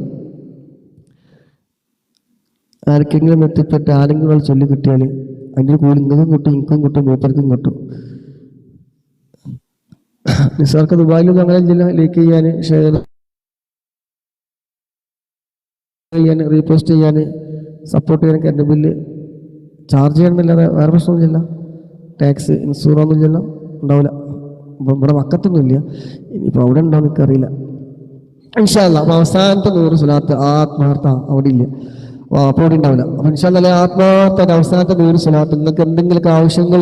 ആർക്കെങ്കിലും എത്തിപ്പെട്ട് ആരെങ്കിലും ചൊല്ലി കിട്ടിയാൽ അതിൻ്റെ കൂടി നിങ്ങൾക്കും കിട്ടും, എനിക്കും കിട്ടും, മൂപ്പർക്കും കിട്ടും. നിസാർക്ക് ദുബായിലൊന്നും അങ്ങനെ ഇല്ല. ലൈക്ക് ചെയ്യാൻ, ഷെയർ ചെയ്യാൻ, റീപോസ്റ്റ് ചെയ്യാൻ, സപ്പോർട്ട് ചെയ്യാൻ, കറണ്ട് ബില്ല് ചാർജ് ചെയ്യണമെന്നില്ലാതെ വേറെ പ്രശ്നമൊന്നുമില്ല. ടാക്സ് ഇൻഷൂറൊന്നുമില്ല, ഉണ്ടാവില്ല. അപ്പം ഇവിടെ മക്കത്തൊന്നും ഇല്ല. ഇനിയിപ്പോൾ അവിടെ ഉണ്ടോ എനിക്കറിയില്ല. ഇൻഷാ അല്ലാഹ് അപ്പോൾ അവസാനത്തെ 100 സ്വലാത്ത് ആത്മാർത്ഥ അവിടെ ഇല്ല, അപ്പോൾ അവിടെ ഉണ്ടാവില്ല. അപ്പം ഇൻഷാ അല്ലാഹ് ആത്മാർത്ഥ അവസാനത്തെ 100 സ്വലാത്ത് നിങ്ങൾക്ക് എന്തെങ്കിലുമൊക്കെ ആവശ്യങ്ങൾ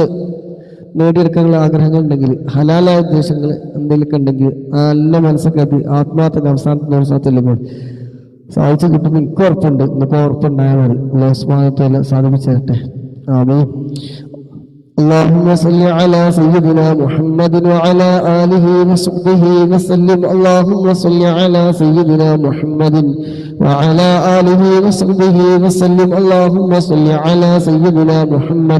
നേടിയെടുക്കാനുള്ള ആഗ്രഹങ്ങൾ ഉണ്ടെങ്കിൽ, ഹലാലായ ഉദ്ദേശങ്ങൾ എന്തെങ്കിലുമൊക്കെ ഉണ്ടെങ്കിൽ നല്ല മനസ്സൊക്കെ അത് ആത്മാർത്ഥ അവസാനത്തെ 100 സ്വലാത്ത് ചെല്ലുമ്പോൾ സാധിച്ചു കിട്ടുമ്പോൾ എനിക്ക് ഉറപ്പുണ്ട്. നിങ്ങൾക്ക് ഉറപ്പുണ്ടായാൽ മതി. അല്ലാഹു സുബ്ഹാനഹു വ തആല സാധിപ്പിച്ചു തരട്ടെ. ആമീൻ. اللهم صل على سيدنا محمد وعلى آله وصحبه وسلم. اللهم صل على سيدنا محمد وعلى آله وصحبه وسلم. اللهم صل على سيدنا محمد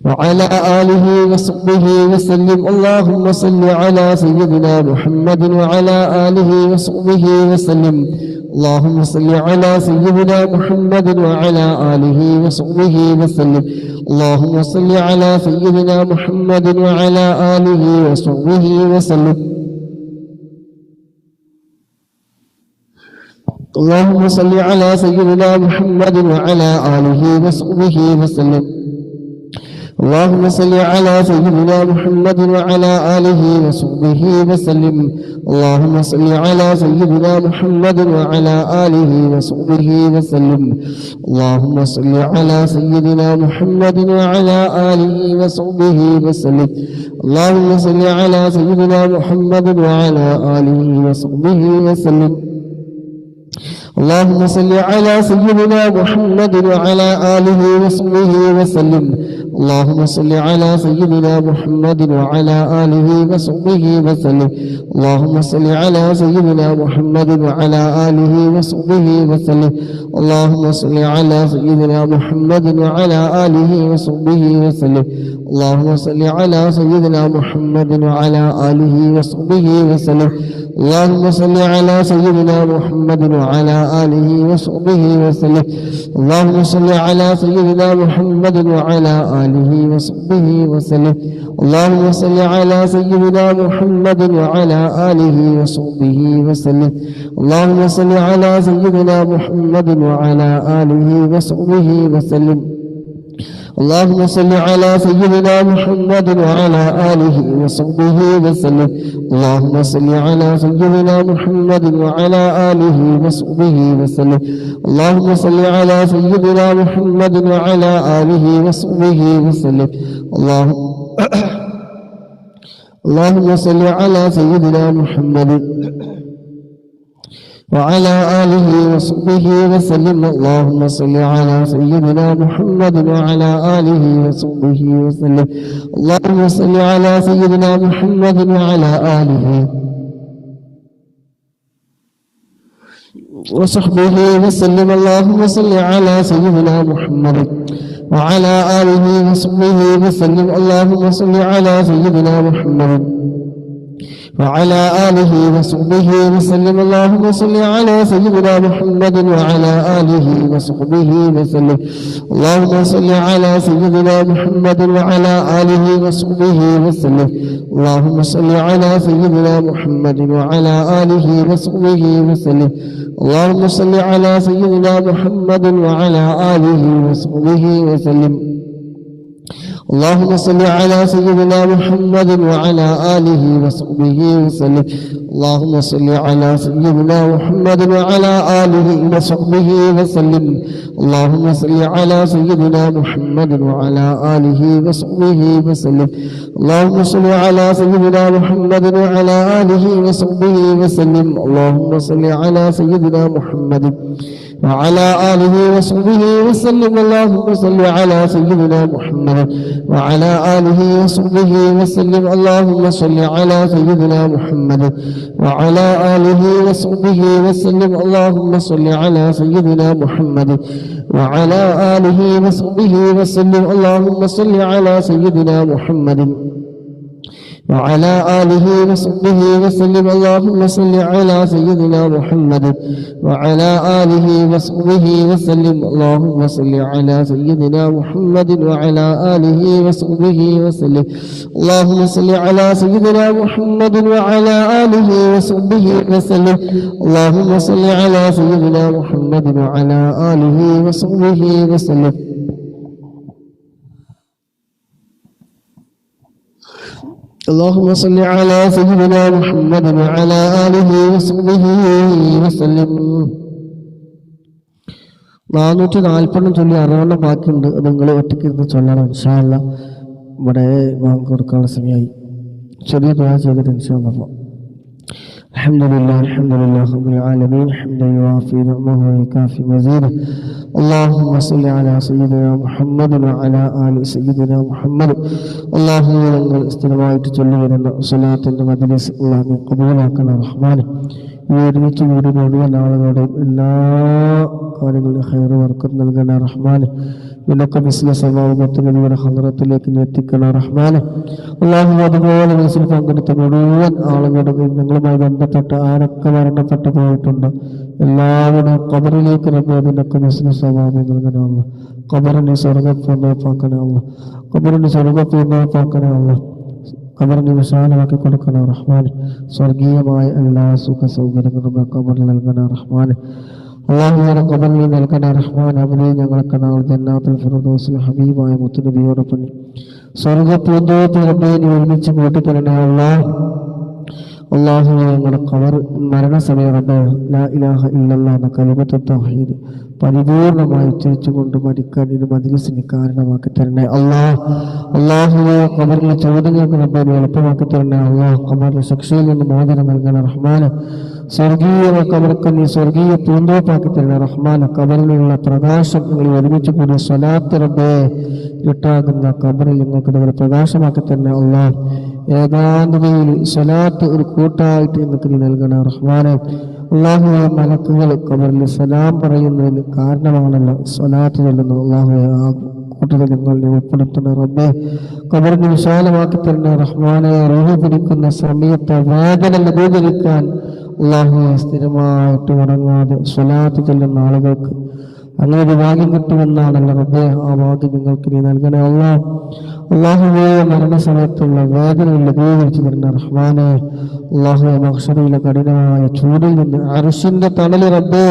وعلى آله وصحبه وسلم. اللهم صل على سيدنا محمد وعلى آله وصحبه وسلم. اللهم صل على سيدنا محمد وعلى آله وصحبه وسلم. اللهم صل على سيدنا محمد وعلى آله وصحبه وسلم. اللهم صل على سيدنا محمد وعلى آله وصحبه وسلم. اللهم صل على سيدنا محمد وعلى آله وصحبه وسلم. اللهم صل على سيدنا محمد وعلى آله وصحبه وسلم. اللهم صل على سيدنا محمد وعلى آله وصحبه وسلم. اللهم صل على سيدنا محمد وعلى آله وصحبه وسلم. اللهم صل على سيدنا محمد وعلى آله وصحبه وسلم. اللهم صل على سيدنا محمد وعلى آله وصحبه وسلم. اللهم صل على سيدنا محمد وعلى آله وصحبه وسلم. اللهم صل على سيدنا محمد وعلى آله وصحبه وسلم. اللهم صل على سيدنا محمد وعلى آله وصحبه وسلم. اللهم صل على سيدنا محمد وعلى آله وصحبه وسلم. اللهم صل على سيدنا محمد وعلى آله وصحبه وسلم. اللهم صل على سيدنا محمد وعلى آله وصحبه وسلم. اللهم صل على سيدنا محمد وعلى آله وصحبه وسلم. اللهم صل على سيدنا محمد وعلى آله وصحبه وسلم. اللهم صل على سيدنا محمد وعلى آله وصحبه وسلم. اللهم صل على سيدنا محمد وعلى آله وصحبه وسلم. اللهم صل على سيدنا محمد وعلى آله وصحبه وسلم. اللهم صل على سيدنا محمد وعلى آله وصحبه وسلم. اللهم صل على سيدنا محمد وعلى آله وصحبه وسلم. اللهم صل على سيدنا محمد وعلى آله وصحبه وسلم. اللهم صل على سيدنا محمد وعلى آله وصحبه وسلم. اللهم صل على سيدنا محمد وعلى آله وصحبه وسلم. اللهم صل على سيدنا محمد وعلى آله وصحبه وسلم. اللهم صل على سيدنا محمد وعلى آله وصحبه وسلم. اللهم صل على سيدنا محمد وعلى آله وصحبه وسلم. اللهم صل على سيدنا محمد وعلى آله وصحبه وسلم. اللهم صل على سيدنا محمد وعلى آله وصحبه وسلم. اللهم صل على سيدنا محمد وعلى آله وصحبه وسلم. اللهم صل على سيدنا محمد وعلى آله وصحبه وسلم. اللهم صل على سيدنا محمد وعلى آله وصحبه وسلم. اللهم صل على سيدنا محمد وعلى آله وصحبه وسلم. اللهم صل على سيدنا محمد وعلى آله وصحبه وسلم. اللهم صل على سيدنا محمد وعلى آله وصحبه وسلم. اللهم صل على سيدنا محمد وعلى آله وصحبه وسلم. اللهم صل على سيدنا محمد وعلى آله وصحبه وسلم. اللهم صل على سيدنا محمد وعلى آله وصحبه وسلم. اللهم صل على سيدنا محمد وعلى آله وصحبه وسلم. اللهم صل على سيدنا محمد وعلى آله وصحبه وسلم. اللهم صل على سيدنا محمد وعلى آله وصحبه وسلم. 440 ചൊല്ലി 60 ബാക്കിയുണ്ട്. നിങ്ങൾ ഒറ്റയ്ക്ക് ഇരുന്ന് ചൊല്ലണം ഇൻഷാ അല്ലാഹ്. ഇവിടെ വാങ്ങി കൊടുക്കാനുള്ള സമയമായി. ചെറിയ ദുആ ചെയ്തിട്ട് ഇൻഷാ അല്ലാഹ്. الحمد لله رب العالمين حمدا يوافي نعمه ويكافي مزيده. اللهم صل على سيدنا محمد وعلى آل سيدنا محمد. اللهم ഞങ്ങൾ സ്ഥിരമായിട്ട് ചൊല്ലിവരുന്ന സ്വലാത്തിന്റെ മജ്‌ലിസ് അല്ലാഹു നീ ഖബൂലാക്കണം റഹ്മാനെ. ഈ ഒരുമിച്ച് കൂടി മുഴുവൻ ആളുകളുടെയും എല്ലാ കാര്യങ്ങളിലും ഖൈറ് ബർക്കത്ത് നൽകണ റഹ്മാനെ. നിനക്ക് മിസ്ല സമാവത്ത് നബിയുടെ ഹദ്റത്തിലേക്ക് എത്തിക്കണ റഹ്മാനെ. അല്ലാഹു അതുപോലെ മനസ്സിൽ പങ്കെടുത്ത മുഴുവൻ ആളുകളുടെയും ഞങ്ങളുമായി ബന്ധപ്പെട്ട ആരൊക്കെ മരണപ്പെട്ടു പോയിട്ടുണ്ട് എല്ലാവരുടെയും ഖബറിലേക്ക് റബ്ബേ നിനക്ക് മിസ്ല സമാവത്ത് നൽകണമല്ല. ഖബറിനെ സ്വർഗ്ഗപൂർണ്ണമാക്കണമല്ല. ഖബറിനെ സ്വർഗ്ഗപൂർണ്ണമാക്കണമല്ല. ഖബറിനെ വിശാലമാക്കി കൊടുക്കണ റഹ്മാനെ. സ്വർഗീയമായ എല്ലാ സുഖ സൗകര്യങ്ങളും ഖബറിൽ നൽകണ റഹ്മാനെ. അല്ലാഹുവിന്റെ ഖബറിൽ നൽകണ റഹ്മാൻ. അവരെ ഞങ്ങൾക്ക് നാളെ ജന്നാത്തുൽ ഫിർദൗസിൽ ഹബീബായ മുത്തുനബിയോടൊപ്പം സ്വർഗ്ഗപൂന്തോപ്പിൽ റബ്ബേ നീ ഒരുമിച്ച് കൂട്ടിത്തരണേ അല്ലാഹ്. അല്ലാഹുവേ ഞങ്ങളുടെ ഖബർ മരണസമയം റബ്ബേ ലാ ഇലാഹ ഇല്ലല്ലാഹ് എന്ന കലിമത്ത് തൗഹീദ് പരിപൂർണമായി ഉച്ചരിച്ചുകൊണ്ട് മരിക്കാൻ ഈ മജ്‌ലിസിന് കാരണമാക്കി തരണേ അല്ലാഹ്. അല്ലാഹുവേ ഖബറിലെ ചോദ്യങ്ങൾക്ക് റബ്ബേ നീ എളുപ്പമാക്കി തരണേ അല്ലാഹ്. ഖബറിലെ ശിക്ഷയിൽ നിന്ന് മോചനം നൽകണ റഹ്മാനെ. സ്വർഗീയ ഖബർക്ക് നീ സ്വർഗീയ പൂന്തോപ്പാക്കി തരണേ റഹ്മാനെ. ഖബറിലുള്ള പ്രകാശം നിങ്ങൾ ഒരുമിച്ച് കൂടി സ്വലാത്ത് റബ്ബേ ഇരുട്ടാകുന്ന ഖബറിൽ നിങ്ങൾക്ക് പ്രകാശമാക്കി തരണേ അല്ലാഹ്. ഏകാന്തതയിൽ സ്വലാത്ത് ഒരു കൂട്ടായിട്ട് നിങ്ങൾക്ക് നീ നൽകണ റഹ്മാനെ. അല്ലാഹുവേ മലക്കുകൾ ഖബറിൽ സലാം പറയുന്നതിന് കാരണമാണല്ലോ സ്വലാത്ത് ചൊല്ലുന്നത്. അല്ലാഹുവേ ആ കൂട്ടത്തിൽ ഞങ്ങൾ ഉൾപ്പെടുത്തുന്ന റബ്ബേ ഖബറിനെ വിശാലമാക്കി തരണേ റഹ്മാനെ. റൂഹ് പിടിക്കുന്ന സമയത്ത് വേദന ലഘൂകരിക്കാൻ അല്ലാഹുവേ സ്ഥിരമായിട്ട് മുടങ്ങാതെ സ്വലാത്ത് ചൊല്ലുന്ന ആളുകൾക്ക് അങ്ങനെ ഒരു ഭാഗ്യം കിട്ടുമെന്നാണല്ലോ റബ്ബേ. ആ ഭാഗ്യം നിങ്ങൾക്ക് നീ നൽകണേ അല്ലാഹ്. അല്ലാഹുവേ മരണസമയത്തുള്ള വേദന ലഘൂകരിച്ചു തരുന്ന റഹ്മാനെ. അല്ലാഹുവേ മഹ്ശറിലെ കഠിനമായ ചൂടിൽ നിന്ന് അർശിന്റെ തണല് റബ്ബേ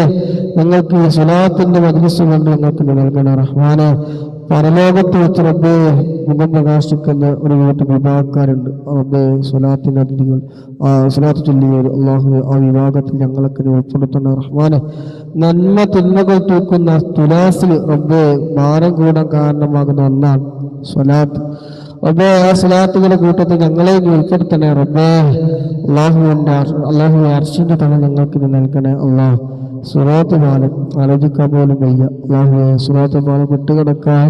ഞങ്ങൾക്ക് ഈ സ്വലാത്തിന്റെ മജ്‌ലിസ് കൊണ്ട് ഞങ്ങൾക്ക് നീ നൽകണേ റഹ്മാനെ. പരലോകത്ത് വെച്ച് റബ്ബേ മുഖം പ്രകാശിക്കുന്ന ഒരു കൂട്ടം വിഭാഗക്കാരുണ്ട് റബ്ബേ. സ്വലാത്തിന്റെ അതിഥികൾ സ്വലാത്ത് ചൊല്ലിയവർ അല്ലാഹുവേ ആ വിഭാഗത്തിൽ ഞങ്ങൾക്ക് നീ ഉൾപ്പെടുത്തണ റഹ്മാനെ. നന്മ തിന്മകൾ തൂക്കുന്ന തുലാസിൽ റബ്ബേ ഭാരം കൂടാൻ കാരണമാകുന്ന ഒന്നാണ് സ്വലാത്ത് റബ്ബേ. ആ സ്വലാത്തുകളുടെ കൂട്ടത്തിൽ ഞങ്ങളെ നീ ഉൾപ്പെടുത്തണേ റബ്ബേ. അല്ലാഹുവേ അർശിന്റെ തണൽ ഞങ്ങൾക്ക് നീ നൽകണേ അല്ലാഹ്. സിറാത്ത് പാലം ആലോചിക്കാൻ പോലും വയ്യ അല്ലാഹുവേ. സിറാത്ത് പാലം വിട്ടുകിടക്കാൻ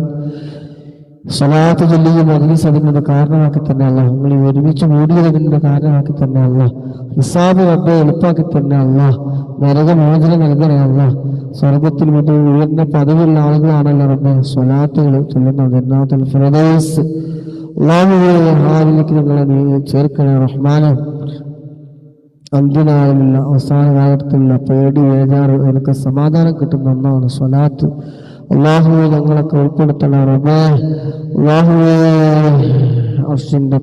സ്വലാത്ത് ചൊല്ലിയ മജ്‌ലിസ് അതിന്റെ കാരണമാക്കി തന്നെ അല്ലാഹ്. നിങ്ങൾ ഒരുമിച്ച് കൂടിയതിന്റെ കാരണമാക്കി തന്നെ അല്ലാഹ്. ഹിസാബ് റബ്ബേ എളുപ്പാക്കി തന്നെ അല്ലാഹ്. നരകമോചനം നൽകണേ അല്ലാഹ്. സ്വർഗത്തിൽ മറ്റു ഉയർന്ന പദവിയുള്ള ആളുകളാണല്ലോ റബ്ബേ സ്വലാത്തുകൾ ചൊല്ലുന്ന ജന്നാത്തുൽ ഫിർദൗസ്. അല്ലാഹുവേ ഹാലിലേക്ക് ഞങ്ങളെ നീ ചേർക്കണേ റഹ്മാനെ. അന്ത്യനാളിലുള്ള അവസാന കാലത്തുള്ള പേടി വേജാറ് എനിക്ക് സമാധാനം കിട്ടുന്ന ഒന്നാണ് സ്വലാത്ത്. അല്ലാഹുവേ ഞങ്ങളൊക്കെ ഉൾപ്പെടുത്തണ റബ്ബേ. അല്ലാഹുവേ അർശിന്റെ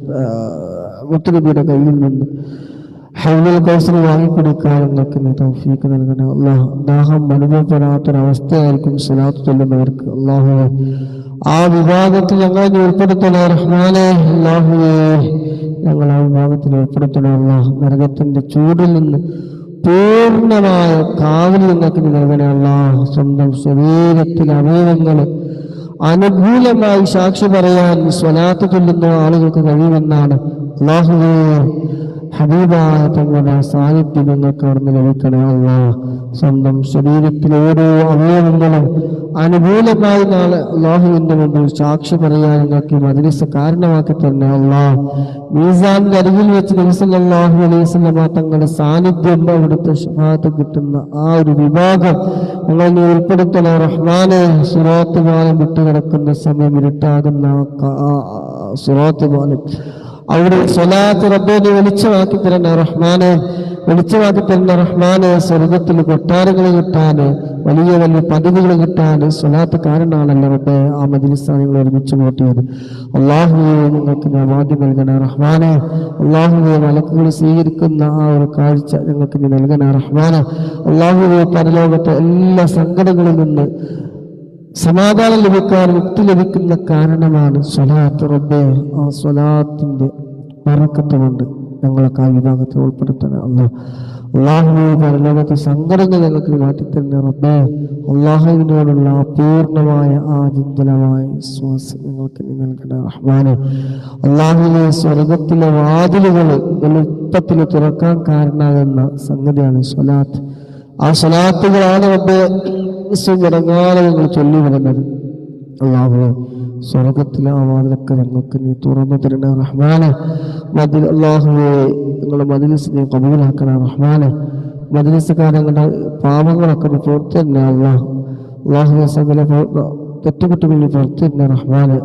മുത്തുനബിയുടെ കയ്യിൽ നിന്ന് ഹൗലുൽ കൗസർ വാങ്ങിക്കുടിക്കാൻ ഞങ്ങൾക്ക് നീ തൗഫീഖ് നൽകണേ അല്ലാഹ്. ദാഹം അനുഭവപ്പെടാത്തൊരവസ്ഥയായിരിക്കും സ്വലാത്ത് ചൊല്ലുന്നവർക്ക്. അല്ലാഹുവേ ആ വിഭാഗത്തിൽ ഞങ്ങളെ നീ ഉൾപ്പെടുത്തണേ റഹ്മാനെ. അല്ലാഹുവേ ഞങ്ങൾ ആ വിഭാഗത്തിൽ ഉൾപ്പെടുത്തണേ അല്ലാഹ്. നരകത്തിന്റെ ചൂടിൽ നിന്ന് പൂർണ്ണമായ കാവൽ നിങ്ങൾക്ക് നൽകണേ അല്ലാഹ്. സ്വന്തം ശരീരത്തിലെ അവയവങ്ങൾ അനുകൂലമായി സാക്ഷി പറയാൻ സ്വലാത്ത് ചൊല്ലുന്ന ആളുകൾക്ക് കഴിയുമെന്നാണ്. അല്ലാഹുവേ ഹബീബായ തങ്ങളുടെ സാന്നിധ്യം നിങ്ങൾക്ക് അവിടുന്ന് ലഭിക്കണേ അല്ലാഹ്. സ്വന്തം ശരീരത്തിലെ ഓരോ അവയവങ്ങളും അനുകൂലമായി നാളെ അല്ലാഹുവിന്റെ മുമ്പിൽ സാക്ഷി പറയാൻ നിങ്ങൾക്ക് മജ്‌ലിസ് കാരണമാക്കി തന്നെ അല്ലാഹ്. മീസാന്റെ അരികിൽ വെച്ച് നബി സല്ലല്ലാഹു അലൈഹി വസല്ലം തങ്ങളുടെ സാന്നിധ്യം അവിടുത്തെ ശഫാഅത്ത് കിട്ടുന്ന ആ ഒരു വിഭാഗം ഞങ്ങൾ നീ ഉൾപ്പെടുത്തണേ റഹ്മാനെ. സിറാത്ത് പാലം വിട്ടുകിടക്കുന്ന സമയം ഇരുട്ടാകുന്ന സിറാത്ത് പാലം അവിടെ സ്വലാത്ത് റബ്ബിനെ വെളിച്ചമാക്കി തരണ റഹ്മാനെ, വെളിച്ചമാക്കി തരുന്ന റഹ്മാനെ. സ്വർഗത്തിൽ കൊട്ടാരങ്ങൾ കിട്ടാൻ, വലിയ വലിയ പദവികൾ കിട്ടാൻ സ്വലാത്ത് കാരണമാണല്ലോ റബ്ബേ ആ മജ്‌ലിസാണ് നിങ്ങൾ ഒരുമിച്ച് കൂട്ടിയത്. അല്ലാഹുവേ ഞങ്ങൾക്ക് നവാദി നൽകണ റഹ്മാനെ. അല്ലാഹുവേ മലക്കുകൾ സ്വീകരിക്കുന്ന ആ ഒരു കാഴ്ച ഞങ്ങൾക്ക് നീ നൽകണ റഹ്മാനെ. അല്ലാഹുവേ പരലോകത്തെ എല്ലാ സങ്കടങ്ങളിൽ നിന്ന് സമാധാനം ലഭിക്കാൻ, മുക്തി ലഭിക്കുന്ന കാരണമാണ് സ്വലാത്ത് റബ്ബേ. ആ സ്വലാത്തിന്റെ ബറക്കത്ത് കൊണ്ട് ഞങ്ങളൊക്കെ ആ വിഭാഗത്തിൽ ഉൾപ്പെടുത്തണം അല്ലാഹ്. അല്ലാഹുവേ പരലോകത്തെ സങ്കടങ്ങൾ ഞങ്ങൾക്ക് മാറ്റിത്തന്നെ റബ്ബേ. അല്ലാഹുവിനോടുള്ള പൂർണ്ണമായ ആ ജിന്തലമായ വിശ്വാസം ഞങ്ങൾക്ക് നീ നൽകണ റഹ്മാനെ. അല്ലാഹുവേ സ്വർഗത്തിലെ വാതിലുകൾ എളുപ്പത്തിൽ തുറക്കാൻ കാരണമാകുന്ന സംഗതിയാണ് സ്വലാത്ത്. ആ സ്വലാത്തുകളാണ് റബ്ബേ മുടങ്ങാതെ ഞങ്ങൾ ചൊല്ലി വരുന്നത്. അല്ലാഹുവേ സ്വർഗത്തിലെ ആ വാതിലൊക്കെ ഞങ്ങൾക്ക് നീ തുറന്നു തരണ റഹ്മാനെ. അല്ലാഹുവേ ഞങ്ങളുടെ മജ്‌ലിസ് നീ ഖബൂലാക്കണ റഹ്മാനെ. മജ്‌ലിസുകാരങ്ങളുടെ പാപങ്ങളൊക്കെ നീ പുറത്തു തന്നെ അല്ലാഹ്. അല്ലാഹുവേ സകല തെറ്റുകുറ്റങ്ങളിൽ പുറത്തു തന്നെ റഹ്മാനെ.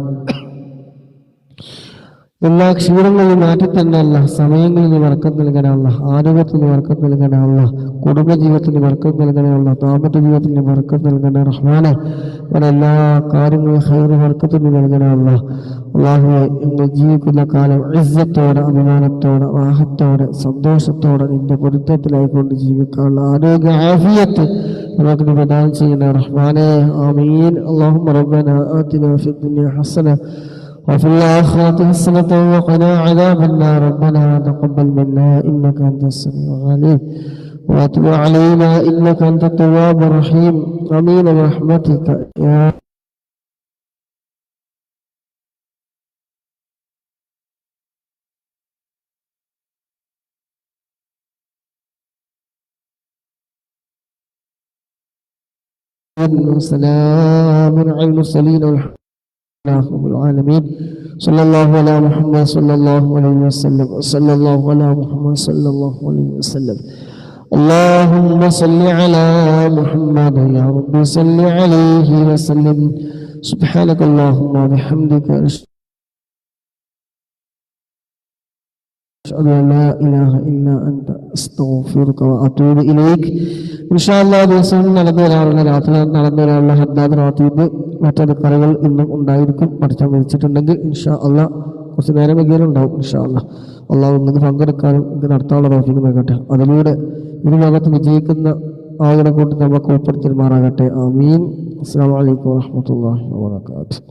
എല്ലാ ക്ഷീണങ്ങളിൽ മാറ്റി തന്നെ അല്ല, സമയങ്ങളിൽ വർക്കം നൽകണമല്ല, ആരോഗ്യത്തിന് വർക്കം നൽകണമല്ല, കുടുംബജീവിതത്തിന് വർക്കം നൽകണമല്ല, ദാമ്പത്യ ജീവിതത്തിന് വർക്കം നൽകണ റഹ്മാനെ. അങ്ങനെ എല്ലാ കാര്യങ്ങളും ഹൈറ് വർക്കത്തിന് നൽകണമല്ല. അല്ലാഹുവേ നിങ്ങൾ ജീവിക്കുന്ന കാലം ഇസ്സത്തോടെ, അഭിമാനത്തോടെ, റാഹത്തോടെ, സന്തോഷത്തോടെ നിന്റെ പൊരുത്തത്തിലായിക്കൊണ്ട് ജീവിക്കാനുള്ള ആരോഗ്യ ആഫിയത്ത് നമുക്ക് നീ പ്രദാനം ചെയ്യണ റഹ്മാനെ. ആമീൻ. അല്ലാഹുമ്മ റബ്ബനാ ആതിനാ ഫിദ്ദുനിയ ഹസന وفي الآخرة حسنة وقنا عذاب النار. ربنا تقبل منا إنك أنت السميع العليم وتب علينا إنك أنت التواب الرحيم. آمين برحمتك يا سلام على المرسلين رب العالمين. صلى الله على محمد صلى الله عليه وسلم. صلى الله على محمد صلى الله عليه وسلم. اللهم صل على محمد يا رب صل عليه وسلم. سبحانك اللهم وبحمدك أشهد أن لا إله إلا أنت أستغفرك وأتوب إليك. إن شاء الله ദിവസം നടന്നു വരാറുള്ള രാത്രി നടന്നു വരാറുള്ള ഹദ്ദാദ് റാത്തീബ് മറ്റത് കറികൾ ഇന്നും ഉണ്ടായിരിക്കും. പഠിച്ചാൽ വിളിച്ചിട്ടുണ്ടെങ്കിൽ ഇൻഷാ അള്ളാഹ് കുറച്ച് നേരം വൈകിയാലും ഉണ്ടാവും. ഇൻഷാ അള്ളാഹ് അള്ളാഹു നിങ്ങൾക്ക് പങ്കെടുക്കാനും നിങ്ങൾക്ക് നടത്താനുള്ള തൗഫീഖ് നൽകട്ടെ. അതിലൂടെ ഈ ലോകത്ത് വിജയിക്കുന്ന ആളുകളെ കൊണ്ട് നമുക്ക് ഉൾപ്പെടുത്തി മാറാകട്ടെ. ആമീൻ. അസ്സലാമു അലൈക്കും വറഹ്മത്തുള്ളാഹി വബറകാതുഹു.